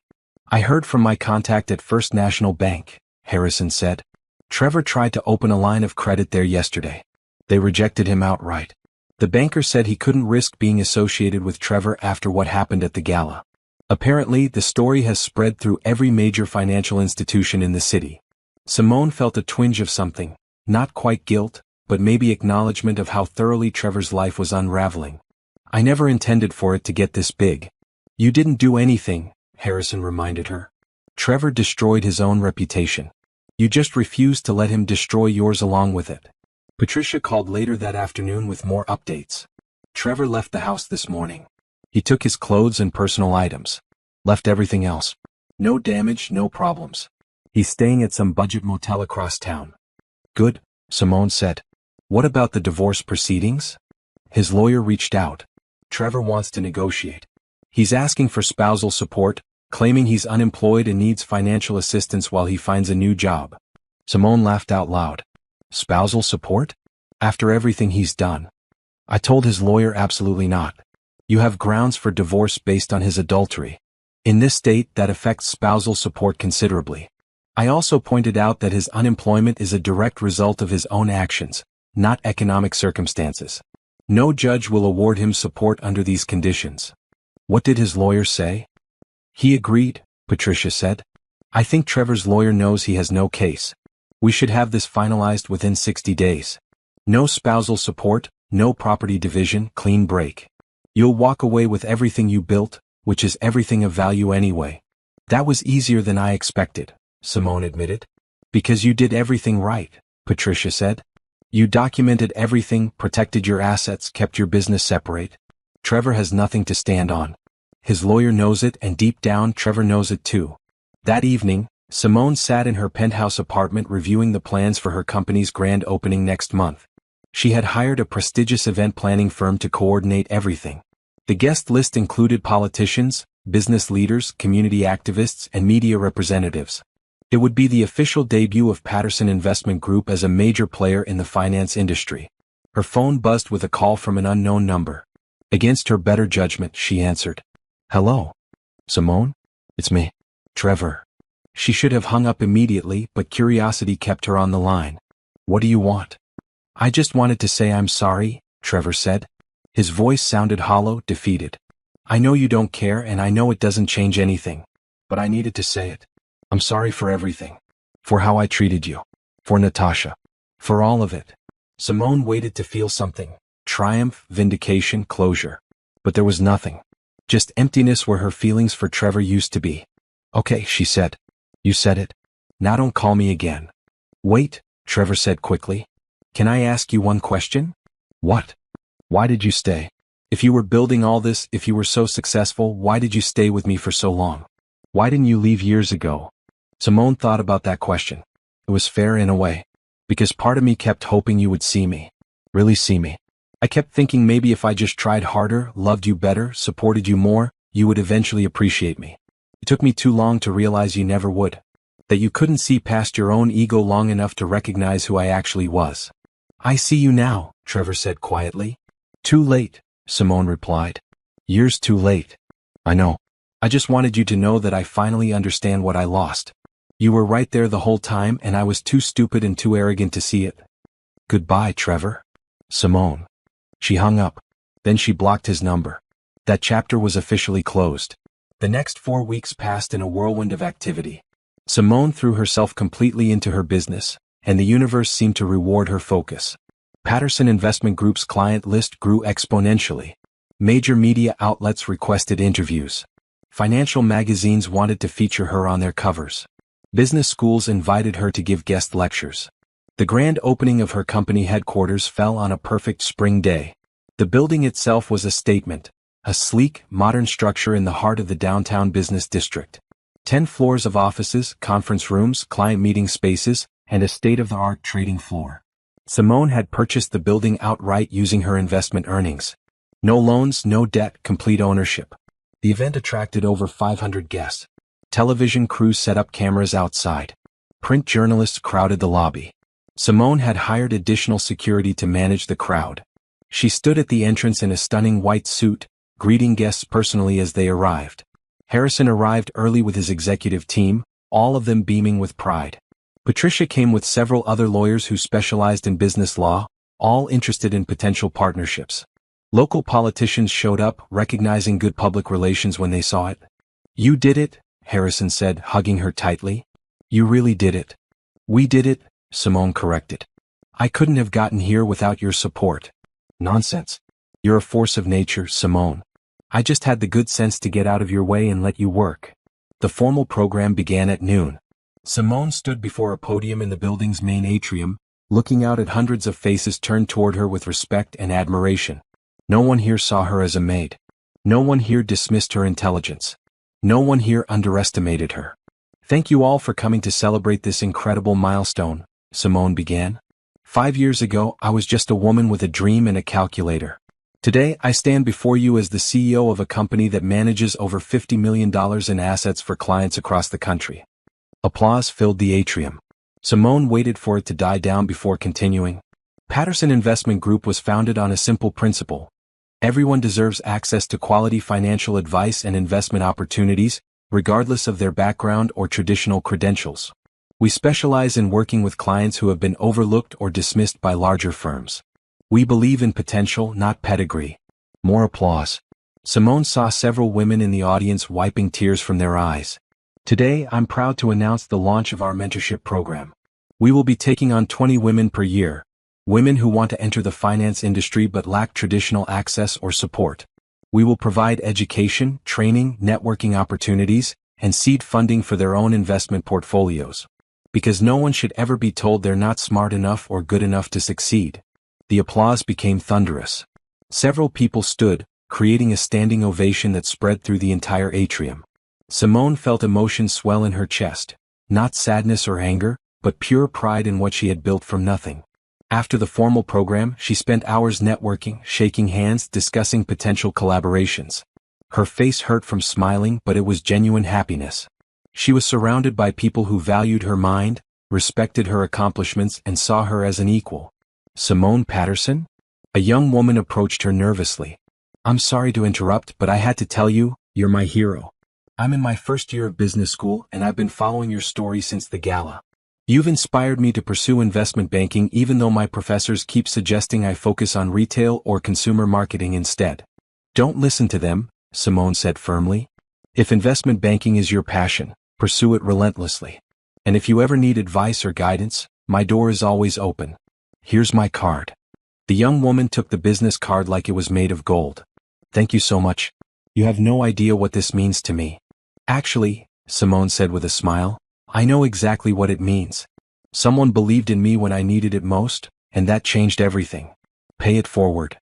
I heard from my contact at First National Bank, Harrison said. Trevor tried to open a line of credit there yesterday. They rejected him outright. The banker said he couldn't risk being associated with Trevor after what happened at the gala. Apparently, the story has spread through every major financial institution in the city. Simone felt a twinge of something, not quite guilt, but maybe acknowledgement of how thoroughly Trevor's life was unraveling. I never intended for it to get this big. You didn't do anything, Harrison reminded her. Trevor destroyed his own reputation. You just refused to let him destroy yours along with it. Patricia called later that afternoon with more updates. Trevor left the house this morning. He took his clothes and personal items. Left everything else. No damage, no problems. He's staying at some budget motel across town. Good, Simone said. What about the divorce proceedings? His lawyer reached out. Trevor wants to negotiate. He's asking for spousal support, claiming he's unemployed and needs financial assistance while he finds a new job. Simone laughed out loud. Spousal support? After everything he's done. I told his lawyer absolutely not. You have grounds for divorce based on his adultery. In this state, that affects spousal support considerably. I also pointed out that his unemployment is a direct result of his own actions, not economic circumstances. No judge will award him support under these conditions. What did his lawyer say? He agreed, Patricia said. I think Trevor's lawyer knows he has no case. We should have this finalized within 60 days. No spousal support, no property division, clean break. You'll walk away with everything you built, which is everything of value anyway. That was easier than I expected, Simone admitted. Because you did everything right, Patricia said. You documented everything, protected your assets, kept your business separate. Trevor has nothing to stand on. His lawyer knows it, and deep down Trevor knows it too. That evening, Simone sat in her penthouse apartment reviewing the plans for her company's grand opening next month. She had hired a prestigious event planning firm to coordinate everything. The guest list included politicians, business leaders, community activists, and media representatives. It would be the official debut of Patterson Investment Group as a major player in the finance industry. Her phone buzzed with a call from an unknown number. Against her better judgment, she answered. Hello? Simone? It's me. Trevor. She should have hung up immediately, but curiosity kept her on the line. What do you want? I just wanted to say I'm sorry, Trevor said. His voice sounded hollow, defeated. I know you don't care, and I know it doesn't change anything. But I needed to say it. I'm sorry for everything. For how I treated you. For Natasha. For all of it. Simone waited to feel something. Triumph, vindication, closure. But there was nothing. Just emptiness where her feelings for Trevor used to be. Okay, she said. You said it. Now don't call me again. Wait, Trevor said quickly. Can I ask you one question? What? Why did you stay? If you were building all this, if you were so successful, why did you stay with me for so long? Why didn't you leave years ago? Simone thought about that question. It was fair in a way. Because part of me kept hoping you would see me. Really see me. I kept thinking maybe if I just tried harder, loved you better, supported you more, you would eventually appreciate me. It took me too long to realize you never would. That you couldn't see past your own ego long enough to recognize who I actually was. I see you now, Trevor said quietly. Too late, Simone replied. Years too late. I know. I just wanted you to know that I finally understand what I lost. You were right there the whole time, and I was too stupid and too arrogant to see it. Goodbye, Trevor. Simone. She hung up. Then she blocked his number. That chapter was officially closed. The next 4 weeks passed in a whirlwind of activity. Simone threw herself completely into her business, and the universe seemed to reward her focus. Patterson Investment Group's client list grew exponentially. Major media outlets requested interviews. Financial magazines wanted to feature her on their covers. Business schools invited her to give guest lectures. The grand opening of her company headquarters fell on a perfect spring day. The building itself was a statement, a sleek, modern structure in the heart of the downtown business district. 10 floors of offices, conference rooms, client meeting spaces, and a state-of-the-art trading floor. Simone had purchased the building outright using her investment earnings. No loans, no debt, complete ownership. The event attracted over 500 guests. Television crews set up cameras outside. Print journalists crowded the lobby. Simone had hired additional security to manage the crowd. She stood at the entrance in a stunning white suit, greeting guests personally as they arrived. Harrison arrived early with his executive team, all of them beaming with pride. Patricia came with several other lawyers who specialized in business law, all interested in potential partnerships. Local politicians showed up, recognizing good public relations when they saw it. You did it, Harrison said, hugging her tightly. You really did it. We did it, Simone corrected. I couldn't have gotten here without your support. Nonsense. You're a force of nature, Simone. I just had the good sense to get out of your way and let you work. The formal program began at noon. Simone stood before a podium in the building's main atrium, looking out at hundreds of faces turned toward her with respect and admiration. No one here saw her as a maid. No one here dismissed her intelligence. No one here underestimated her. Thank you all for coming to celebrate this incredible milestone, Simone began. 5 years ago, I was just a woman with a dream and a calculator. Today, I stand before you as the CEO of a company that manages over $50 million in assets for clients across the country. Applause filled the atrium. Simone waited for it to die down before continuing. Patterson Investment Group was founded on a simple principle. Everyone deserves access to quality financial advice and investment opportunities, regardless of their background or traditional credentials. We specialize in working with clients who have been overlooked or dismissed by larger firms. We believe in potential, not pedigree. More applause. Simone saw several women in the audience wiping tears from their eyes. Today, I'm proud to announce the launch of our mentorship program. We will be taking on 20 women per year, women who want to enter the finance industry but lack traditional access or support. We will provide education, training, networking opportunities, and seed funding for their own investment portfolios. Because no one should ever be told they're not smart enough or good enough to succeed. The applause became thunderous. Several people stood, creating a standing ovation that spread through the entire atrium. Simone felt emotion swell in her chest, not sadness or anger, but pure pride in what she had built from nothing. After the formal program, she spent hours networking, shaking hands, discussing potential collaborations. Her face hurt from smiling, but it was genuine happiness. She was surrounded by people who valued her mind, respected her accomplishments, and saw her as an equal. Simone Patterson? A young woman approached her nervously. I'm sorry to interrupt, but I had to tell you, you're my hero. I'm in my first year of business school, and I've been following your story since the Gala. You've inspired me to pursue investment banking even though my professors keep suggesting I focus on retail or consumer marketing instead. Don't listen to them, Simone said firmly. If investment banking is your passion, pursue it relentlessly. And if you ever need advice or guidance, my door is always open. Here's my card. The young woman took the business card like it was made of gold. Thank you so much. You have no idea what this means to me. Actually, Simone said with a smile, I know exactly what it means. Someone believed in me when I needed it most, and that changed everything. Pay it forward.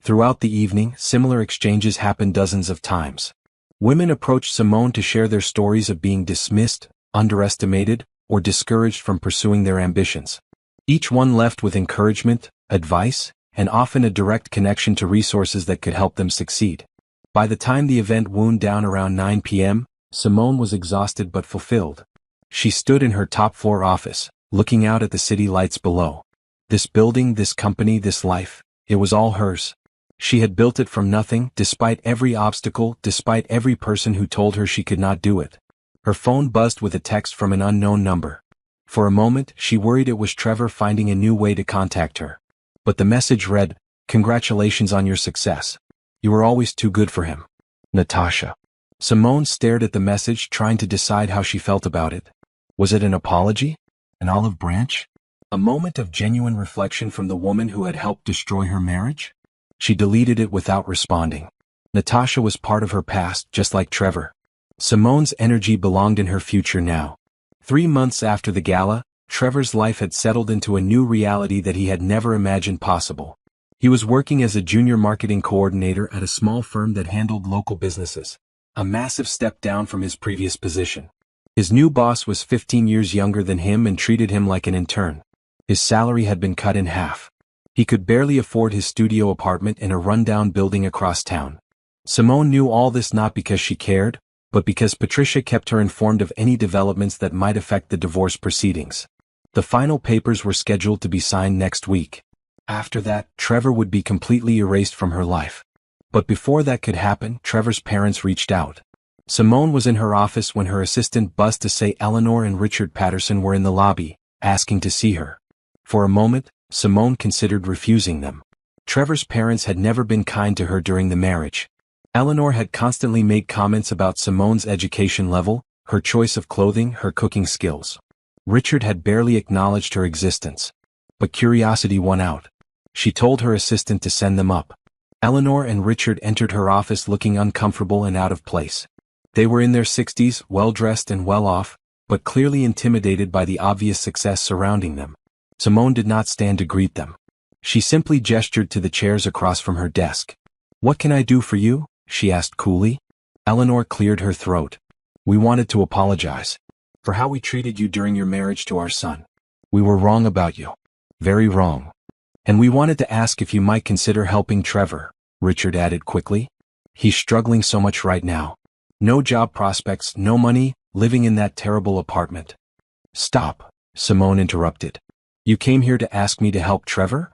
Throughout the evening, similar exchanges happened dozens of times. Women approached Simone to share their stories of being dismissed, underestimated, or discouraged from pursuing their ambitions. Each one left with encouragement, advice, and often a direct connection to resources that could help them succeed. By the time the event wound down around 9 p.m., Simone was exhausted but fulfilled. She stood in her top-floor office, looking out at the city lights below. This building, this company, this life, it was all hers. She had built it from nothing, despite every obstacle, despite every person who told her she could not do it. Her phone buzzed with a text from an unknown number. For a moment, she worried it was Trevor finding a new way to contact her. But the message read, Congratulations on your success. You were always too good for him. Natasha. Simone stared at the message, trying to decide how she felt about it. Was it an apology? An olive branch? A moment of genuine reflection from the woman who had helped destroy her marriage? She deleted it without responding. Natasha was part of her past, just like Trevor. Simone's energy belonged in her future now. 3 months after the Gala, Trevor's life had settled into a new reality that he had never imagined possible. He was working as a junior marketing coordinator at a small firm that handled local businesses. A massive step down from his previous position. His new boss was 15 years younger than him and treated him like an intern. His salary had been cut in half. He could barely afford his studio apartment in a rundown building across town. Simone knew all this not because she cared, but because Patricia kept her informed of any developments that might affect the divorce proceedings. The final papers were scheduled to be signed next week. After that, Trevor would be completely erased from her life. But before that could happen, Trevor's parents reached out. Simone was in her office when her assistant buzzed to say Eleanor and Richard Patterson were in the lobby, asking to see her. For a moment, Simone considered refusing them. Trevor's parents had never been kind to her during the marriage. Eleanor had constantly made comments about Simone's education level, her choice of clothing, her cooking skills. Richard had barely acknowledged her existence. But curiosity won out. She told her assistant to send them up. Eleanor and Richard entered her office looking uncomfortable and out of place. They were in their 60s, well-dressed and well-off, but clearly intimidated by the obvious success surrounding them. Simone did not stand to greet them. She simply gestured to the chairs across from her desk. "What can I do for you?" she asked coolly. Eleanor cleared her throat. "We wanted to apologize for how we treated you during your marriage to our son. We were wrong about you. Very wrong. And we wanted to ask if you might consider helping Trevor. Richard added quickly. He's struggling so much right now. No job prospects, no money, living in that terrible apartment. Stop, Simone interrupted. You came here to ask me to help Trevor?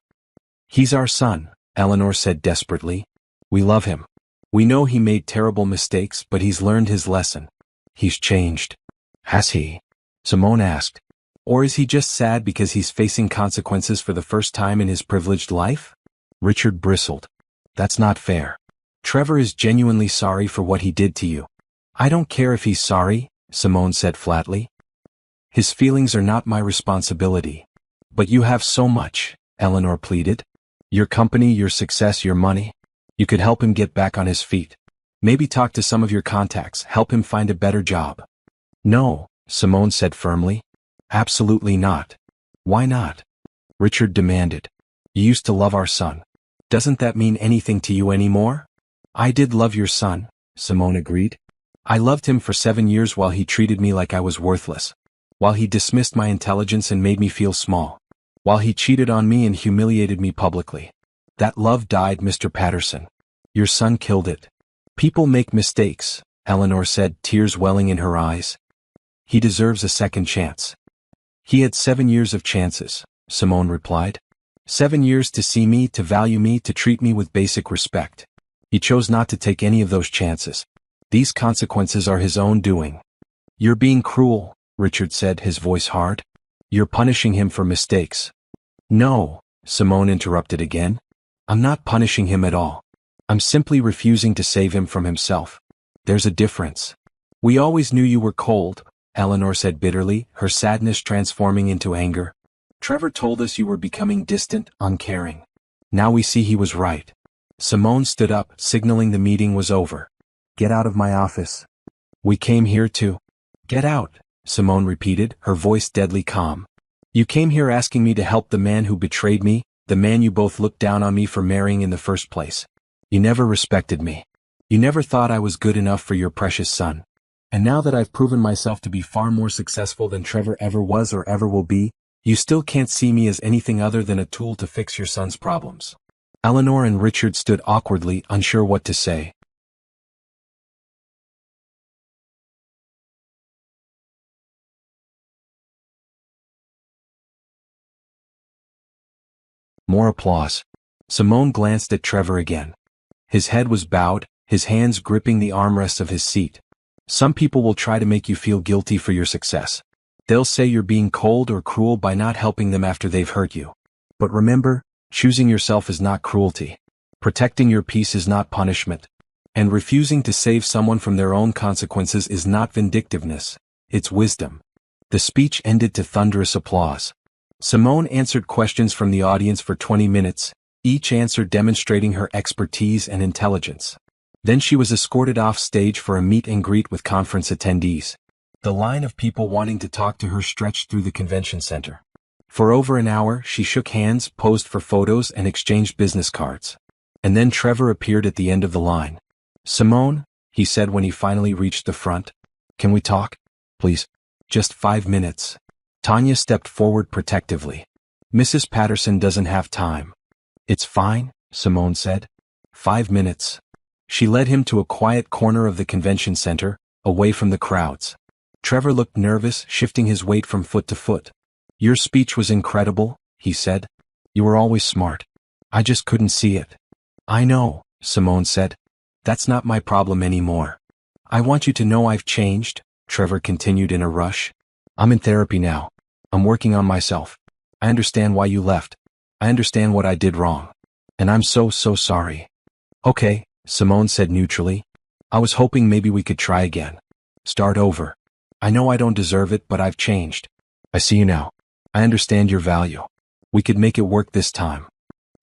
He's our son, Eleanor said desperately. We love him. We know he made terrible mistakes, but he's learned his lesson. He's changed. Has he? Simone asked. Or is he just sad because he's facing consequences for the first time in his privileged life? Richard bristled. That's not fair. Trevor is genuinely sorry for what he did to you. I don't care if he's sorry, Simone said flatly. His feelings are not my responsibility. But you have so much, Eleanor pleaded. Your company, your success, your money. You could help him get back on his feet. Maybe talk to some of your contacts, help him find a better job. No, Simone said firmly. Absolutely not. Why not? Richard demanded. You used to love our son. Doesn't that mean anything to you anymore? I did love your son, Simone agreed. I loved him for 7 years while he treated me like I was worthless. While he dismissed my intelligence and made me feel small. While he cheated on me and humiliated me publicly. That love died, Mr. Patterson. Your son killed it. People make mistakes, Eleanor said, tears welling in her eyes. He deserves a second chance. He had 7 years of chances, Simone replied. 7 years to see me, to value me, to treat me with basic respect. He chose not to take any of those chances. These consequences are his own doing. You're being cruel, Richard said, his voice hard. You're punishing him for mistakes. No, Simone interrupted again. I'm not punishing him at all. I'm simply refusing to save him from himself. There's a difference. We always knew you were cold, Eleanor said bitterly, her sadness transforming into anger. Trevor told us you were becoming distant, uncaring. Now we see he was right. Simone stood up, signaling the meeting was over. Get out of my office. We came here to... Get out, Simone repeated, her voice deadly calm. You came here asking me to help the man who betrayed me, the man you both looked down on me for marrying in the first place. You never respected me. You never thought I was good enough for your precious son. And now that I've proven myself to be far more successful than Trevor ever was or ever will be, you still can't see me as anything other than a tool to fix your son's problems. Eleanor and Richard stood awkwardly, unsure what to say. More applause. Simone glanced at Trevor again. His head was bowed, his hands gripping the armrests of his seat. Some people will try to make you feel guilty for your success. They'll say you're being cold or cruel by not helping them after they've hurt you. But remember, choosing yourself is not cruelty. Protecting your peace is not punishment. And refusing to save someone from their own consequences is not vindictiveness, it's wisdom. The speech ended to thunderous applause. Simone answered questions from the audience for 20 minutes, each answer demonstrating her expertise and intelligence. Then she was escorted off stage for a meet and greet with conference attendees. The line of people wanting to talk to her stretched through the convention center. For over an hour, she shook hands, posed for photos, and exchanged business cards. And then Trevor appeared at the end of the line. Simone, he said when he finally reached the front. Can we talk? Please. Just 5 minutes. Tanya stepped forward protectively. Mrs. Patterson doesn't have time. It's fine, Simone said. 5 minutes. She led him to a quiet corner of the convention center, away from the crowds. Trevor looked nervous, shifting his weight from foot to foot. Your speech was incredible, he said. You were always smart. I just couldn't see it. I know, Simone said. That's not my problem anymore. I want you to know I've changed, Trevor continued in a rush. I'm in therapy now. I'm working on myself. I understand why you left. I understand what I did wrong. And I'm so sorry. Okay, Simone said neutrally. I was hoping maybe we could try again. Start over. I know I don't deserve it, but I've changed. I see you now. I understand your value. We could make it work this time.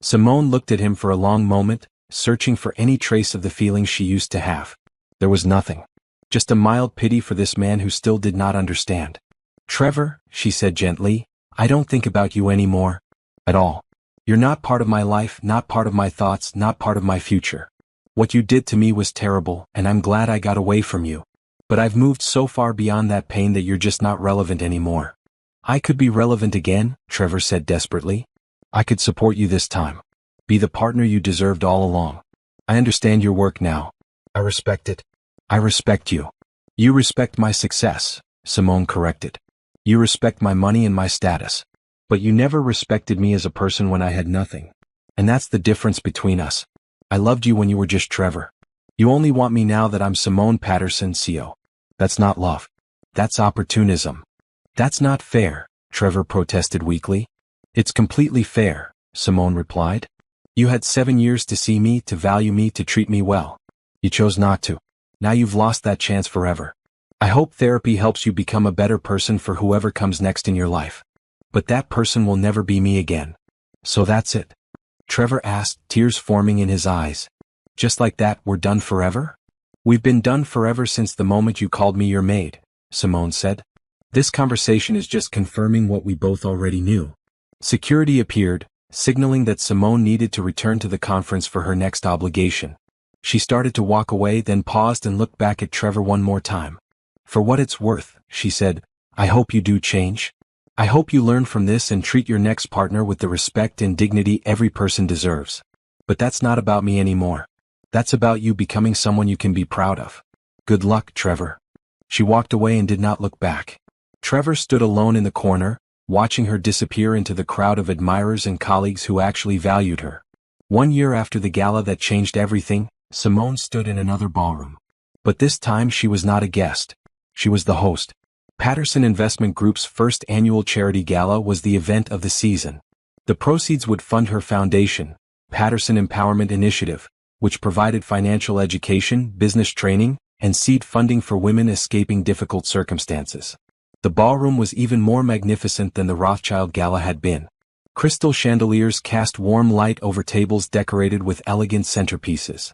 Simone looked at him for a long moment, searching for any trace of the feelings she used to have. There was nothing. Just a mild pity for this man who still did not understand. Trevor, she said gently, I don't think about you anymore. At all. You're not part of my life, not part of my thoughts, not part of my future. What you did to me was terrible, and I'm glad I got away from you. But I've moved so far beyond that pain that you're just not relevant anymore. I could be relevant again, Trevor said desperately. I could support you this time. Be the partner you deserved all along. I understand your work now. I respect it. I respect you. You respect my success, Simone corrected. You respect my money and my status. But you never respected me as a person when I had nothing. And that's the difference between us. I loved you when you were just Trevor. You only want me now that I'm Simone Patterson, CO. That's not love. That's opportunism. That's not fair, Trevor protested weakly. It's completely fair, Simone replied. You had 7 years to see me, to value me, to treat me well. You chose not to. Now you've lost that chance forever. I hope therapy helps you become a better person for whoever comes next in your life. But that person will never be me again. So that's it? Trevor asked, tears forming in his eyes. Just like that, we're done forever? We've been done forever since the moment you called me your maid, Simone said. This conversation is just confirming what we both already knew. Security appeared, signaling that Simone needed to return to the conference for her next obligation. She started to walk away, then paused and looked back at Trevor one more time. For what it's worth, she said, I hope you do change. I hope you learn from this and treat your next partner with the respect and dignity every person deserves. But that's not about me anymore. That's about you becoming someone you can be proud of. Good luck, Trevor. She walked away and did not look back. Trevor stood alone in the corner, watching her disappear into the crowd of admirers and colleagues who actually valued her. 1 year after the gala that changed everything, Simone stood in another ballroom. But this time she was not a guest. She was the host. Patterson Investment Group's first annual charity gala was the event of the season. The proceeds would fund her foundation, Patterson Empowerment Initiative, which provided financial education, business training, and seed funding for women escaping difficult circumstances. The ballroom was even more magnificent than the Rothschild Gala had been. Crystal chandeliers cast warm light over tables decorated with elegant centerpieces.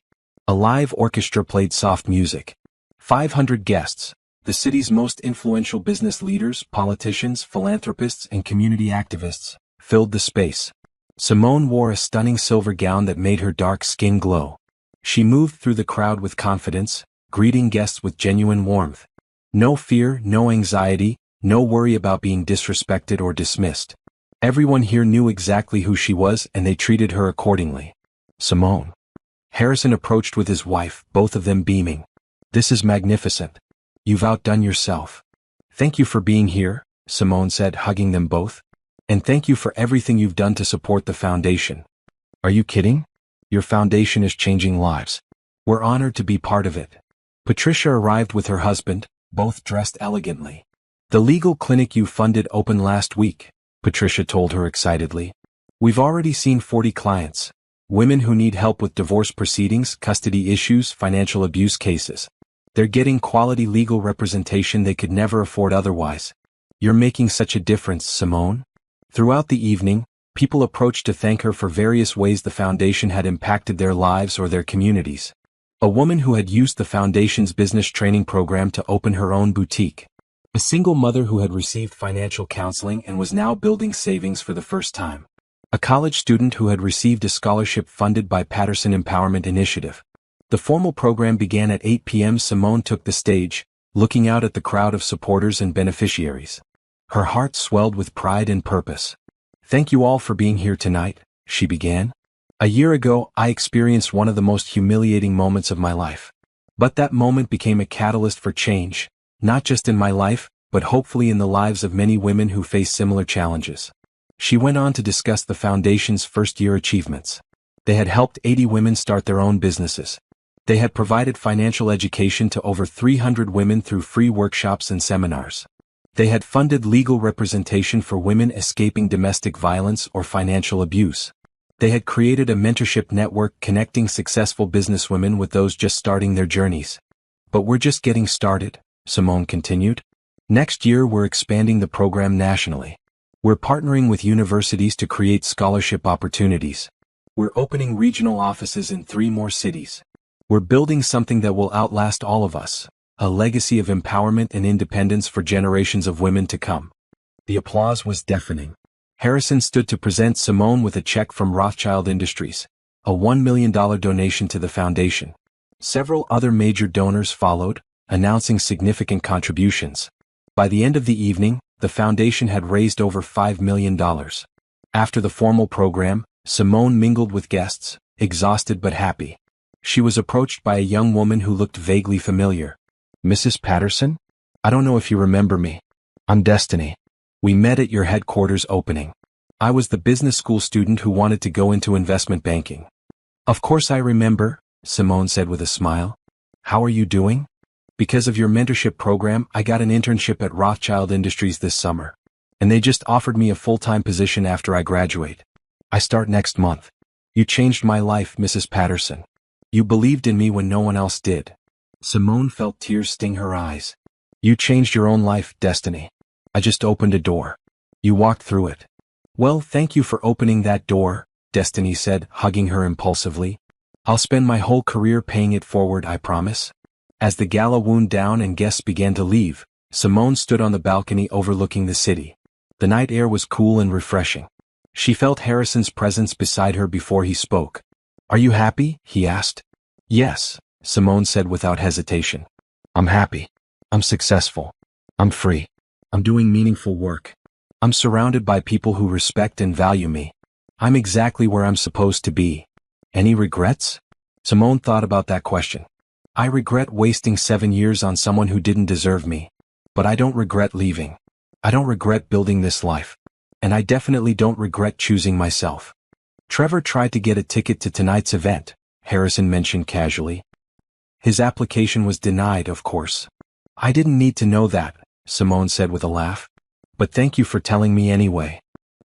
A live orchestra played soft music. 500 guests, the city's most influential business leaders, politicians, philanthropists, and community activists, filled the space. Simone wore a stunning silver gown that made her dark skin glow. She moved through the crowd with confidence, greeting guests with genuine warmth. No fear, no anxiety, no worry about being disrespected or dismissed. Everyone here knew exactly who she was and they treated her accordingly. Simone. Harrison approached with his wife, both of them beaming. This is magnificent. You've outdone yourself. Thank you for being here, Simone said, hugging them both. And thank you for everything you've done to support the foundation. Are you kidding? Your foundation is changing lives. We're honored to be part of it. Patricia arrived with her husband, both dressed elegantly. The legal clinic you funded opened last week, Patricia told her excitedly. We've already seen 40 clients. Women who need help with divorce proceedings, custody issues, financial abuse cases. They're getting quality legal representation they could never afford otherwise. You're making such a difference, Simone. Throughout the evening, people approached to thank her for various ways the foundation had impacted their lives or their communities. A woman who had used the foundation's business training program to open her own boutique. A single mother who had received financial counseling and was now building savings for the first time. A college student who had received a scholarship funded by Patterson Empowerment Initiative. The formal program began at 8 p.m. Simone took the stage, looking out at the crowd of supporters and beneficiaries. Her heart swelled with pride and purpose. Thank you all for being here tonight, she began. A year ago, I experienced one of the most humiliating moments of my life. But that moment became a catalyst for change, not just in my life, but hopefully in the lives of many women who face similar challenges. She went on to discuss the foundation's first-year achievements. They had helped 80 women start their own businesses. They had provided financial education to over 300 women through free workshops and seminars. They had funded legal representation for women escaping domestic violence or financial abuse. They had created a mentorship network connecting successful businesswomen with those just starting their journeys. But we're just getting started, Simone continued. Next year we're expanding the program nationally. We're partnering with universities to create scholarship opportunities. We're opening regional offices in 3 more cities. We're building something that will outlast all of us, a legacy of empowerment and independence for generations of women to come. The applause was deafening. Harrison stood to present Simone with a check from Rothschild Industries, a $1 million donation to the foundation. Several other major donors followed, announcing significant contributions. By the end of the evening, the foundation had raised over $5 million. After the formal program, Simone mingled with guests, exhausted but happy. She was approached by a young woman who looked vaguely familiar. "Mrs. Patterson? I don't know if you remember me. I'm Destiny. We met at your headquarters opening. I was the business school student who wanted to go into investment banking." "Of course I remember," Simone said with a smile. "How are you doing? Because of your mentorship program, I got an internship at Rothschild Industries this summer. And they just offered me a full-time position after I graduate. I start next month. You changed my life, Mrs. Patterson. You believed in me when no one else did." Simone felt tears sting her eyes. "You changed your own life, Destiny. I just opened a door. You walked through it." "Well, thank you for opening that door," Destiny said, hugging her impulsively. "I'll spend my whole career paying it forward, I promise." As the gala wound down and guests began to leave, Simone stood on the balcony overlooking the city. The night air was cool and refreshing. She felt Harrison's presence beside her before he spoke. "Are you happy?" he asked. "Yes," Simone said without hesitation. "I'm happy. I'm successful. I'm free. I'm doing meaningful work. I'm surrounded by people who respect and value me. I'm exactly where I'm supposed to be." "Any regrets?" Simone thought about that question. "I regret wasting 7 years on someone who didn't deserve me. But I don't regret leaving. I don't regret building this life. And I definitely don't regret choosing myself." "Trevor tried to get a ticket to tonight's event," Harrison mentioned casually. "His application was denied, of course." "I didn't need to know that," Simone said with a laugh. "But thank you for telling me anyway.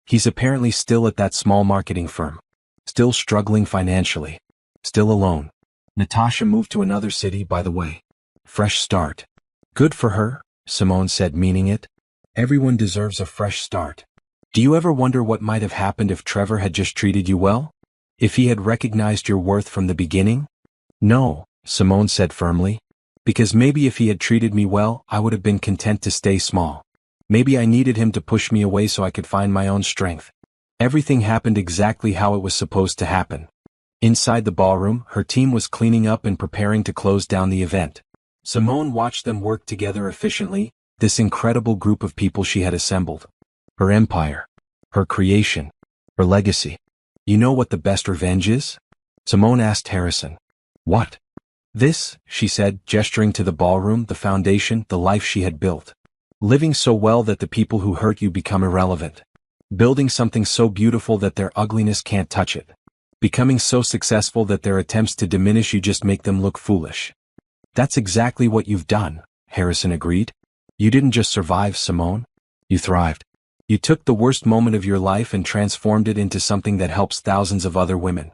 He's apparently still at that small marketing firm. Still struggling financially. Still alone. Natasha moved to another city, by the way. Fresh start." "Good for her," Simone said, meaning it. "Everyone deserves a fresh start." "Do you ever wonder what might have happened if Trevor had just treated you well? If he had recognized your worth from the beginning?" "No," Simone said firmly. "Because maybe if he had treated me well, I would have been content to stay small. Maybe I needed him to push me away so I could find my own strength." Everything happened exactly how it was supposed to happen. Inside the ballroom, her team was cleaning up and preparing to close down the event. Simone watched them work together efficiently, this incredible group of people she had assembled. Her empire. Her creation. Her legacy. "You know what the best revenge is?" Simone asked Harrison. "What?" "This," she said, gesturing to the ballroom, the foundation, the life she had built. "Living so well that the people who hurt you become irrelevant. Building something so beautiful that their ugliness can't touch it. Becoming so successful that their attempts to diminish you just make them look foolish." "That's exactly what you've done," Harrison agreed. "You didn't just survive, Simone. You thrived. You took the worst moment of your life and transformed it into something that helps thousands of other women.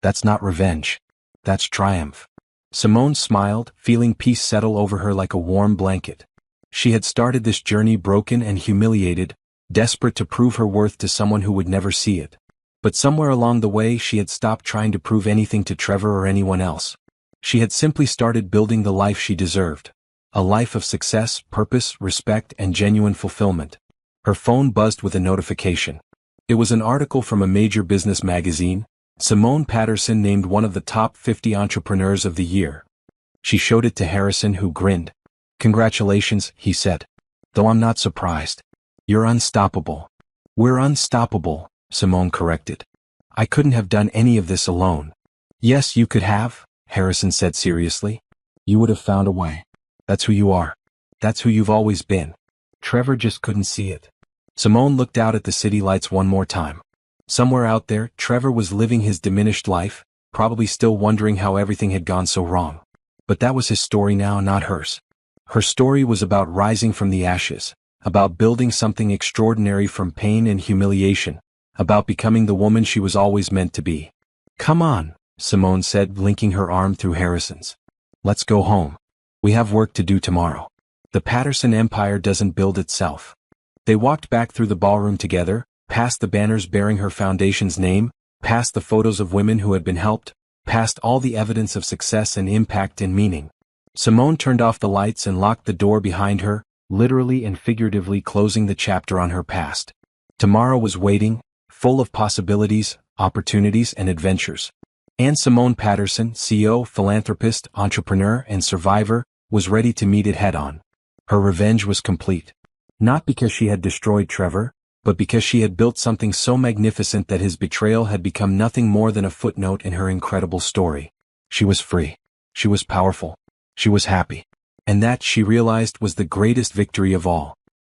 That's not revenge. That's triumph." Simone smiled, feeling peace settle over her like a warm blanket. She had started this journey broken and humiliated, desperate to prove her worth to someone who would never see it. But somewhere along the way she had stopped trying to prove anything to Trevor or anyone else. She had simply started building the life she deserved. A life of success, purpose, respect, and genuine fulfillment. Her phone buzzed with a notification. It was an article from a major business magazine. Simone Patterson named one of the top 50 entrepreneurs of the year. She showed it to Harrison, who grinned. "Congratulations," he said. "Though I'm not surprised. You're unstoppable." "We're unstoppable," Simone corrected. "I couldn't have done any of this alone." "Yes, you could have," Harrison said seriously. "You would have found a way. That's who you are. That's who you've always been. Trevor just couldn't see it." Simone looked out at the city lights one more time. Somewhere out there, Trevor was living his diminished life, probably still wondering how everything had gone so wrong. But that was his story now, not hers. Her story was about rising from the ashes, about building something extraordinary from pain and humiliation, about becoming the woman she was always meant to be. "Come on," Simone said, linking her arm through Harrison's. "Let's go home. We have work to do tomorrow. The Patterson empire doesn't build itself." They walked back through the ballroom together, past the banners bearing her foundation's name, past the photos of women who had been helped, past all the evidence of success and impact and meaning. Simone turned off the lights and locked the door behind her, literally and figuratively closing the chapter on her past. Tomorrow was waiting, full of possibilities, opportunities, and adventures. And Simone Patterson, CEO, philanthropist, entrepreneur, and survivor, was ready to meet it head-on. Her revenge was complete. Not because she had destroyed Trevor, but because she had built something so magnificent that his betrayal had become nothing more than a footnote in her incredible story. She was free. She was powerful. She was happy. And that, she realized, was the greatest victory of all.